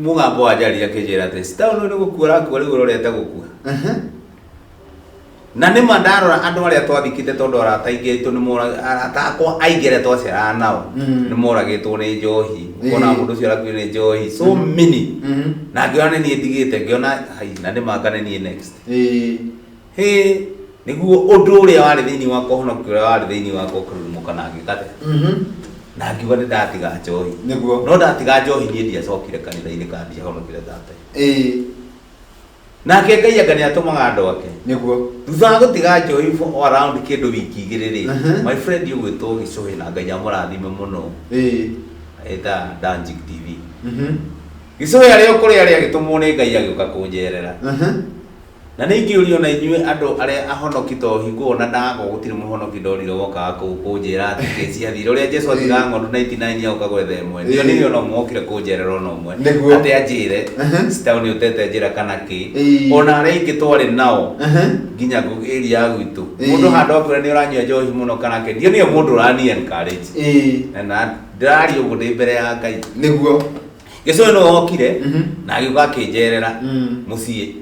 mũgambo wa njari akĩnjĩra atĩ Sitau nĩ gũkua ũrakua rĩu ũrorete gũkua na nĩma ndarora andũ arĩa twathikĩte tondũ arata aingĩ arata akwa aingĩ arĩa twaceraga nao nĩ moragĩtwo nĩ njohi ũkona mũndũ ũcio arakuire nĩ njohi so many na ngĩona nĩ niĩ ndigĩte ngĩona na nĩma ngane niĩ next nĩguo ũndũ ũrĩa warĩ thĩinĩ wa kũhonokio ũrĩa warĩ thĩinĩ wa kũrumũka na ngĩkate na ngiuga nĩ ndatiga njohi no ndatiga njohi niĩ ndiacokire kanitha-inĩ kana ndiahonokire tate nake Ngai anga nĩ atũmaga andũ ake nĩguo thutha wa gũtiga njohi around kĩndũ wiki igĩrĩ-rĩ my friend ũgwĩtwo Gĩcũhĩ na Ngai amũrathime mũno eta Danjik TV gicoya rio kuri aria gitumwo ni Ngai agiuka kunjerera na nä ingä å rio na inyuä andå arä ahonoki to hingå na ndago gå tirä må honoki ndorire gokaga kå njä ra atä kä ciathire å rä a Jesu athiga ng'ondu 99 agoka gwetha ĩmwe ndio nä ona mokire kå njerera ona ũmwe atä anjä re citau nä å tete njä ra kana kä ona arä ingä twarä nao nginya ĩri ya gwitå må ndå handå akwä nä å ranyua njohi må no kana kä ndio nä må ndå å rani na ndä raria å guo ndä mbere ya Ngai nĩguo Gicoya no okire na agiuka akinjerera mucii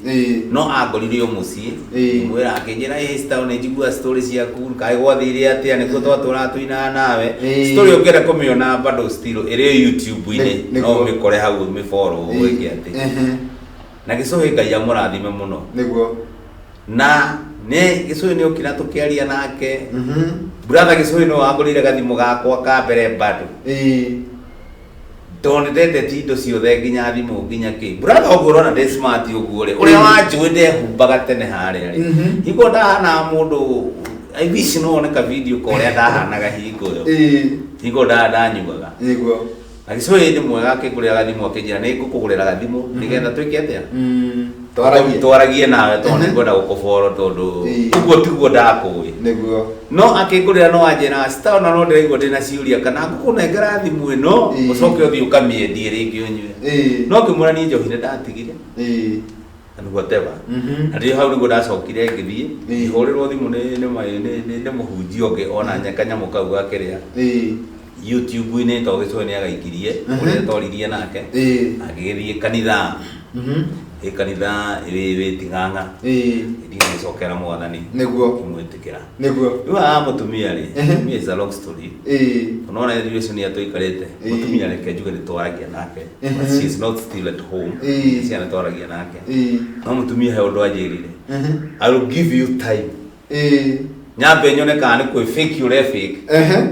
no angorire o mucii mwira akinjera town njigua stories ciaku kai gwathire atia nikuo twatura tuina nawe story ongera kumiona bado still iri YouTube-ini no mikore hau mi follow wiki ati na Gicoya Ngai amurathime muno niguo na ne Gicoya ni okira tukiaria nake brother Gicoya no angorire gathimo gakwa ka mbere bado Tondete tindo ciothe nginya thimu nginya ki brother ogorona de smart uguo ri uria wanjuite humbaga tene haria ri hiko ndahana mundu I wish no oneka video ko uria ndahanaga hingo yo hiko ndanyugaga niguo na Gicoya ni mwega akiguria gathimu akinjira ni ngukugurira gathimu nigetha twike atia twaragie nawe tondu ngwenda gukuboro tondu uguo tiguo ndakui niguo no akigurira no anjira stona no ndiraigua ndina ciuria kana ngukunengera thimu ino ucoke uthii ukamiendie ringi unyue no kimura ni njohire ndatigire and whatever andi hau niguo ndacokire ngithie ihurirwo thimu ni muhunjia ungi ona nyakanyamu kau gakiria YouTube-ini to Gicoya ni agaikirie uria toririe nake agithie kanitha kanitha iri tinganga ndiga nicokera mwathani niguo kumwitikira niguo iwa mutumia ri me is a long story unaona relation ya toikarete mutumia reke njuge nitwaragia nake she is not still at home she ana twaragia nake no mutumia he undu anjirire I will give you time nyambe nyone kana ni fake ure fake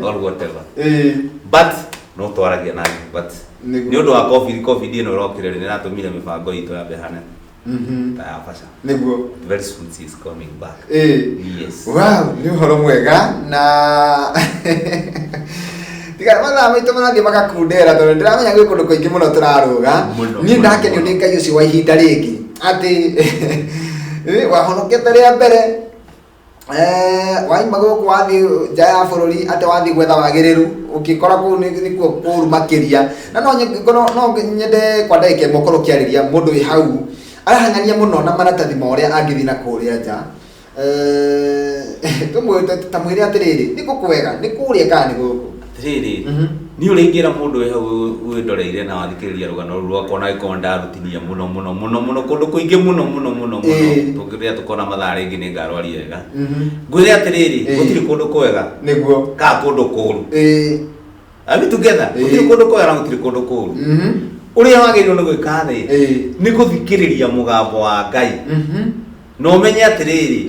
or whatever but no twaragia nake but ni undu wa covid ino rokire ni natumire mibango itu ya behana ta fasha niguo very soon she is coming back yes wow ni horo mwega na tiga mathaa maitũ marathiĩ magakundera tondũ ndiramenya gwĩ kũndũ kũingĩ mũno tũrarũga niĩ ndakenio nĩ Ngai ũcio wa ihinda rĩngĩ atĩ wahonokete rĩa mbere waima gũkũ wathiĩ nja ya bũrũri atĩ wathiĩ gwetha wagĩrĩru ũkĩkora kũu nĩkuo kũru makĩria na no nyende kwa ndagĩka ĩmwe ũkorwo ũkĩarĩria mũndũ wĩ hau arahang'ania mũno na maratathi ma ũrĩa angĩthiĩ na kũrĩa nja tamwĩre atĩrĩrĩ nĩ gũkwega nĩ kũrĩa kana nĩ gũkũ atĩrĩrĩ ni uringira mundu we hau windoreire na wathikiriria rugano rwakwa na ikonda ndarutinia muno kundu kuingi muno tungiria tukona mathaa ringi ni ngarwaria wega ngwire atiriri gutiri kundu kwega niguo ka kundu kuru abi together gutiri kundu kwega na gutiri kundu kuru uria wagirwo ni gwika thi ni kuthikiriria mugambo wa Ngai no menye atiriri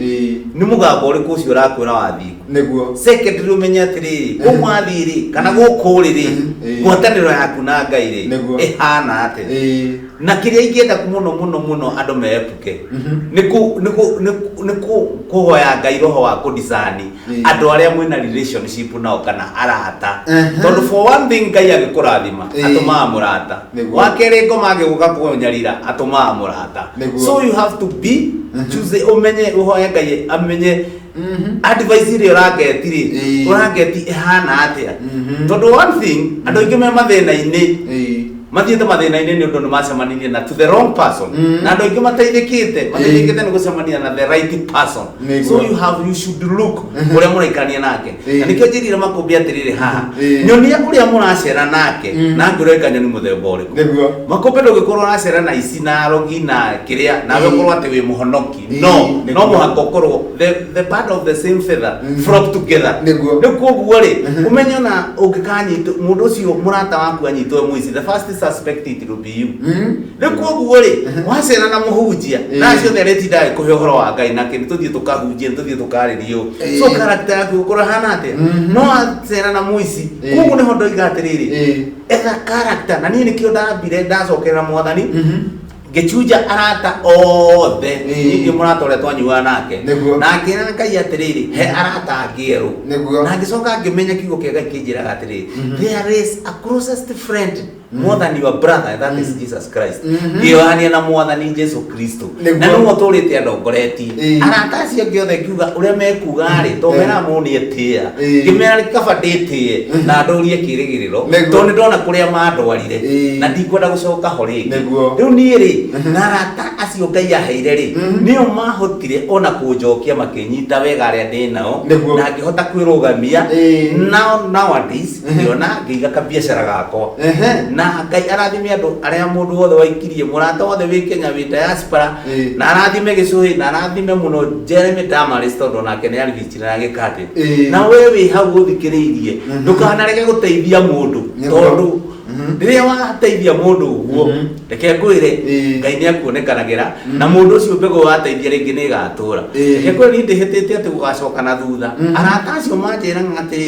ni mugambo uriku ucio urakwira wathi niguo secondary umenye atiriri kumwathiri kana gukuriri gwataniro yaku na Ngai ri ihana ate na kiria ingienda muno andu meepuke niku kuhoya Ngai roho wa kudisani andu aria mwina relationship nao kana arata tondu for one thing Ngai agikurathima atuma murata wakere ngoma agiguka kunyarira atuma murata so you have to be choose umenye uhoya Ngai amenye advice iri urageti ihana atia tondu one thing andu ingi me mathiete mathina-ini ni undu nimacemanirie na to the wrong person na andu ingi mateithikite ni gucemania na the right person so you should look uria muraikania nake na nikio njirire makumbi atiriri haha nyonia uria muracera nake na ngurikania ni muthemba uriku makumbi ndugikorwo uracera na ici na rogi na kiria nawe ukorwo ati wi muhonoki no muhaka ukorwo the part of the same feather flock together nikuo guo ri umenye na ungikanyita mundu ucio murata waku anyitwe muici the first suspect it will be you nikuo guo ri wacera na muhunjia na ciothe retinda kuhe uhoro wa Ngai na kindu tuthie tukahunjia tuthie tukaririo so character yaku ukorwo hana ate no acera na muici kugu ni hondo igatiriri etha character na ni nikio ndambire ndacokerera mwathani ngichuja arata othe ningi murata uria twanyua nake na akira Ngai atiriri he arata ngieru na ngicoka ngimenya kiugo kia Ngai kinjiraga atiriri there is a closest friend mwathani wa brother that is Jesus Christ gĩohania na mwathani Jesu Kristo na no mũtũrĩte andongoretie arata acio gĩothe kiuga ũrĩa mekuga rĩ to mera mũni etia ngĩmera kabadĩtie na ndũrie kĩrĩgĩrĩro to nĩ ndona kũrĩa mandwarire na ndikwenda gũcoka ho rĩngĩ rĩu niĩ rĩ na arata acio Ngai aheire rĩ nĩo mahotire ona kũnjokia makĩnyita wega arĩa ndĩ nao na ngĩhota kwĩrũgamia nowadays ndĩona ngĩiga kabiacara gakwa na Ngai arathime andũ arĩa mũndũ wothe waikirie mũrata wothe wĩ Kenya wĩ diaspora na arathime gĩcũhĩ na arathime mũno Jeremy Damaris tondũ nake nĩ arigicire na gĩkatĩ na we wĩ hau ũthikĩrĩirie ndũkanareke gũteithia mũndũ tondũ rĩrĩa wateithia mũndũ ũguo reke ngwĩre Ngai nĩ akuonekanagĩra na mũndũ ũcio mbegũ wateithia rĩngĩ nĩ ĩgatũra reke ngwĩre niĩ ndĩhĩtĩte atĩ gũgacoka na thutha arata acio manjĩraga atĩ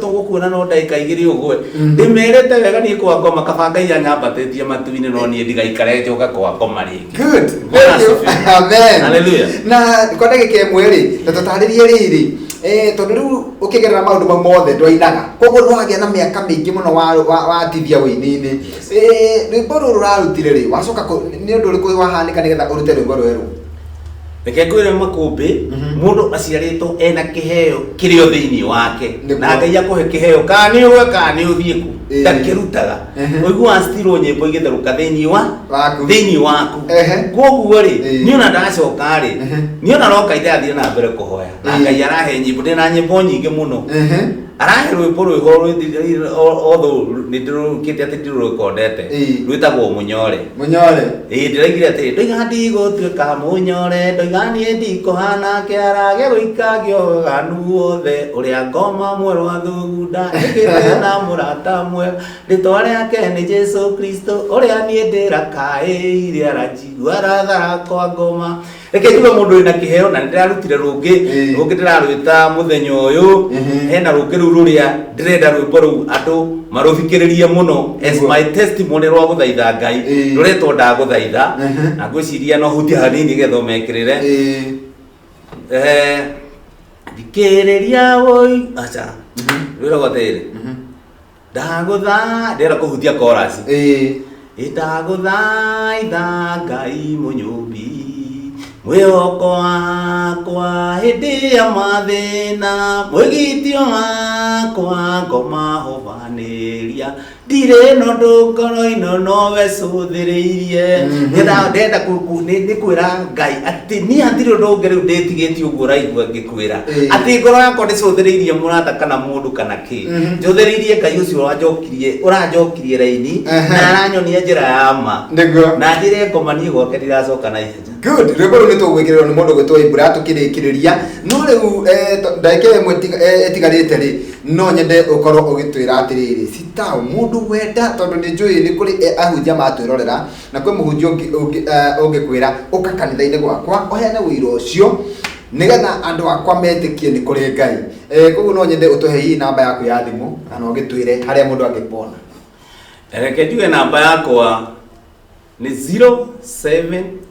tũgũkuona no ndagĩka igĩrĩ ũgwe ndĩmerĩte wega niĩ kwa ngoma kaba Ngai anyambatĩtie matu-inĩ no niĩ ndigaikare njoka kwa ngoma rĩngĩ. Good, amen, hallelujah. Na kwa ndagĩka ĩmwe rĩ na tũtarĩrie rĩrĩ tondũ rĩu ũkĩgerera maũndũ mau mothe ndwainaga koguo nĩwagĩa na mĩaka mĩingĩ mũno watithia wĩini-inĩ rwĩmbo rũrũ rũrarutire rĩ wacoka nĩ ũndũ ũrĩkũ wahanĩka nĩgetha ũrute rwĩmbo rwerũ? Reke ngwĩre makũmbĩ mũndũ aciarĩtwo ena kĩheo kĩrĩ o thĩinĩ wake na Ngai akũhe kĩheo kana nĩ ũgwe kana nĩ ũthiĩ ku ndakĩrutaga ũiguaga citirwo nyĩmbo igĩtherũka thĩinĩ waku koguo rĩ niĩ ona ndacoka rĩ niĩ ona no Ngai ndathire na mbere kũhoya na Ngai arahe nyĩmbo ndĩna nyĩmbo nyingĩ mũno arahe rwĩmbo rwĩho although nĩ ndĩrũkĩte atĩ ndĩrũrekondete rwĩtagwo mũnyore ndĩraigire atĩ ndoiga ndigũtuĩka mũnyore ndoiga niĩ ndikũhana kĩara gĩa gũikagio ganu wothe ũrĩa ngoma mwerũ wa thugunda ĩkĩte na mũrata mwega rĩtwa rĩake nĩ Jesu Kristo ũrĩa niĩ ndĩrakaĩire aranjigua rathara kwa ngoma. Reke njuge mũndũ wĩna kĩheo na ndĩrarutire rũngĩ ndĩrarwĩta mũthenya ũyũ hena rũngĩ rũu rũrĩa ndĩrenda rwĩmbo rũu andũ marũthikĩrĩrie mũno as my testimony rwa gũthaitha Ngai rũretwo ndagũthaitha na ngwĩciria no hutia hanini getha ũmekĩrĩre thikĩrĩria woi acha wĩragwo atĩrĩ ndagũthaitha kũhutia chorus ndagũthaitha Ngai mũnyũmbi mwĩhoko wakwa hĩndĩ ya mathĩna mwĩgitio wakwa ngomahobanĩria ndirĩ no ndũngoro-ino nowe cũthĩrĩirie ndenda nĩ kwĩra Ngai atĩ niĩ hatirĩ ũndũ ũngĩ rĩu ndĩtigĩtie ũguo ũraigua ngĩkwĩra atĩ ngoro yakwa ndĩcũthĩrĩirie mũrata kana mũndũ kana kĩ njũthĩrĩirie Ngai ũcio ũranjokirie raini na aranyonia njĩra ya ma na njĩra ngoma niĩ gwake ndiracoka na ihenya. Good, rwĩmbo rũu nĩtũgwĩkĩrĩrwo nĩ mũndũ gwĩtwo Ibura tũkĩrĩkĩrĩria no rĩu ndagĩka ĩmwe ĩtigarĩte rĩ no nyende ũkorwo ũgĩtwĩra atĩrĩrĩ Sitau mũndũ wenda tondũ nĩ njũĩ nĩ kũrĩ ahunjia matwĩrorera na kwĩ mũhunjia ũngĩkwĩra ũka kanitha-inĩ gwakwa ũheane wĩira ũcio nĩgetha andũ akwa metĩkie nĩ kũrĩ Ngai koguo no nyende ũtũhe hihi namba yaku ya thimũ kana ũgĩtwĩre harĩa mũndũ angĩpona. Reke njuge namba yakwa nĩ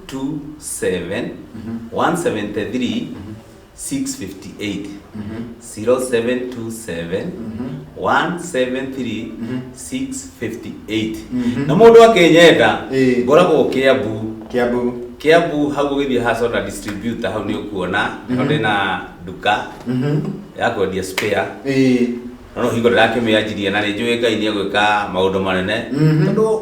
0727 173 658 0727 173 658 na mũndũ akĩnyenda ngoragwo Kiambu hau gũgĩthiĩ ha soda distributor hau nĩ ũkuona no ndĩna nduka ya kwendia spare no hingo ndĩrakĩmĩanjirie na nĩ njũĩ Ngai nĩ egwĩka maũndũ manene tondũ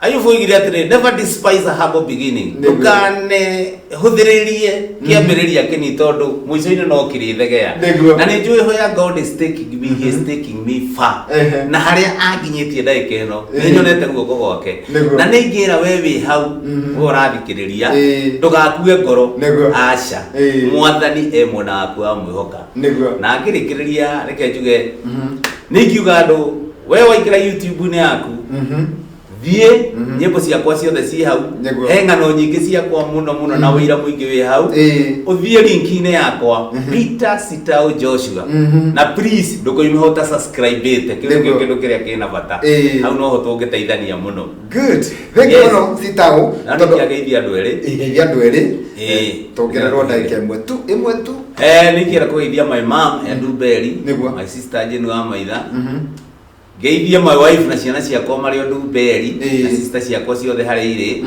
Ayubu oigire atĩrĩ never despise a humble beginning ndũkane hũthĩrĩrie kĩambĩrĩria kĩnini tondũ mũico-inĩ no kĩrĩthegea na nĩ njũĩ hoya God is taking me he is taking me far na harĩa anginyĩtie ndagĩka ĩno nĩ nyonete guoko gwake na nĩ ingĩra we wĩ hau we ũrathikĩrĩria ndũgakue ngoro aca mwathani e mwena waku wa mwĩhoka na ngĩrĩkĩrĩria reke njuge nĩ ingiuga andũ we waingĩra YouTube-inĩ yaku thiĩ nyĩmbo ciakwa ciothe ci hau he ng'ano nyingĩ ciakwa mũno na wĩira mũingĩ wĩ hau ũthiĩ link-inĩ yakwa Peter Sitau Joshua na please ndũkũimĩhota subscribe-ĩte kĩndũ kĩrĩa kĩna bata hau noho tũngĩteithania mũno. Good, thank you mũno Sitau tondũ nĩgeithia andũ erĩ tũngĩrerwo ndagĩka ĩmwe tu nĩingĩra kũgeithia my mom Andrew Berry my sister Jane wa maitha geithia my wife na ciana ciakwa mari ondu beri na sister ciakwa ciothe hari iri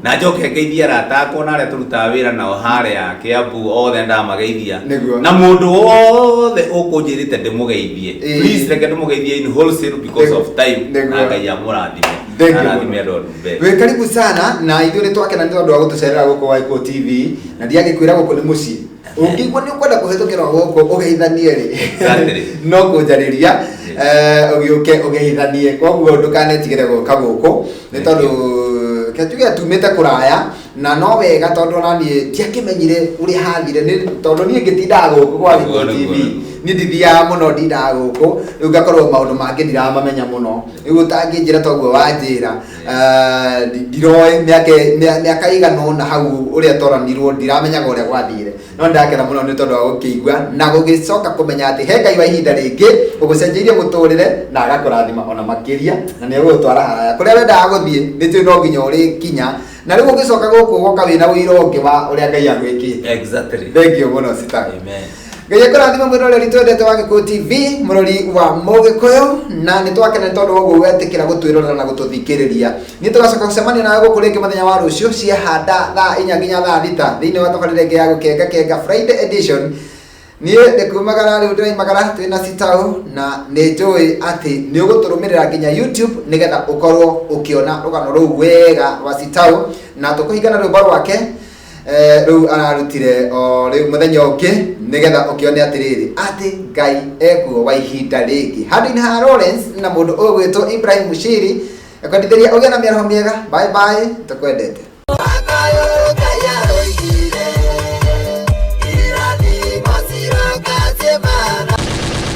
na njoke geithia rata akwa na aria turutaga wira nao haria Kiambu othe ndamageithia na mundu wothe ukunjirite ndimugeithie please reke ndimugeithie in wholesale because of time na Ngai amurathime arathime andu ondu beri we karibu sana na ithuĩ nĩ twakena nĩ tondũ wa gũtũcerera gũkũ Waiko TV na ndiagĩkwĩra gũkũ nĩ mũciĩ ũngĩigua nĩ ũkwenda kũhĩtũkĩra gũkũ ũgeithanie rĩ no kũnjarĩria ũgĩũke ũgeithanie koguo ndũkanetigĩre gũka gũkũ nĩ tondũ kĩtuge tumĩte kũraya na no wega tondũ naniĩ ndiakĩmenyire ũrĩa hathire tondũ niĩ ngĩtindaga gũkũ kwa Waiko TV ni ndithiaga mũno ndindaga gũkũ rĩu ngakorwo maũndũ mangĩ ndiramamenya mũno rĩu ũtangĩnjĩra toguo wanjĩra ndiroĩ mĩaka ĩigana ũna hau ũrĩa twaranirwo ndiramenyaga ũrĩa gwathire no ndakena mũno nĩ tondũ wa gũkĩigua na gũgĩcoka kũmenya atĩ he Ngai wa ihinda rĩngĩ ũgũcenjeirie mũtũrĩre na agakũrathima ona makĩria na nĩ egũgũtwara haraya kũrĩa wendaga gũthiĩ nĩ tũĩ no nginya ũrĩkinya na rĩu ũgĩcoka gũkũ woka wĩna ũira ũngĩ wa ũrĩa Ngai agwĩkĩte exactly thank you mũno Sita amen Ngai akũrathima mwĩroreri twendete wa Waiko TV mũrori wa Mũgĩkũyũ na nĩ twakena nĩ tondũ wa ũguo wetĩkĩra gũtwĩrorera na gũtũthikĩrĩria nĩ tũgacoka gũcemania nawe gũkũ rĩngĩ mũthenya wa rũciũ ciahanda thaa 4 nginya thaa 6 thĩinĩ wa tabarĩra ĩngĩ ya gũkenga Friday edition niĩ ndĩkumagara rĩu ndĩraimagara twĩna Sitau na nĩ njũĩ atĩ nĩ ũgũtũrũmĩrĩra nginya YouTube nĩgetha ũkorwo ũkĩona rũgano rũu wega rwa Sitau na tũkũhingana rwĩmbo rwake rĩu ararutire o rĩu mũthenya ũngĩ nĩgetha ũkĩone atĩrĩrĩ atĩ Ngai ekuo wa ihinda rĩngĩ handũ-inĩ ha Lawrence na mũndũ ũgwĩtwo Ibrahim Mushiri ekwendithĩria ũgĩe na mĩaraho mĩega bye bye tũkwendete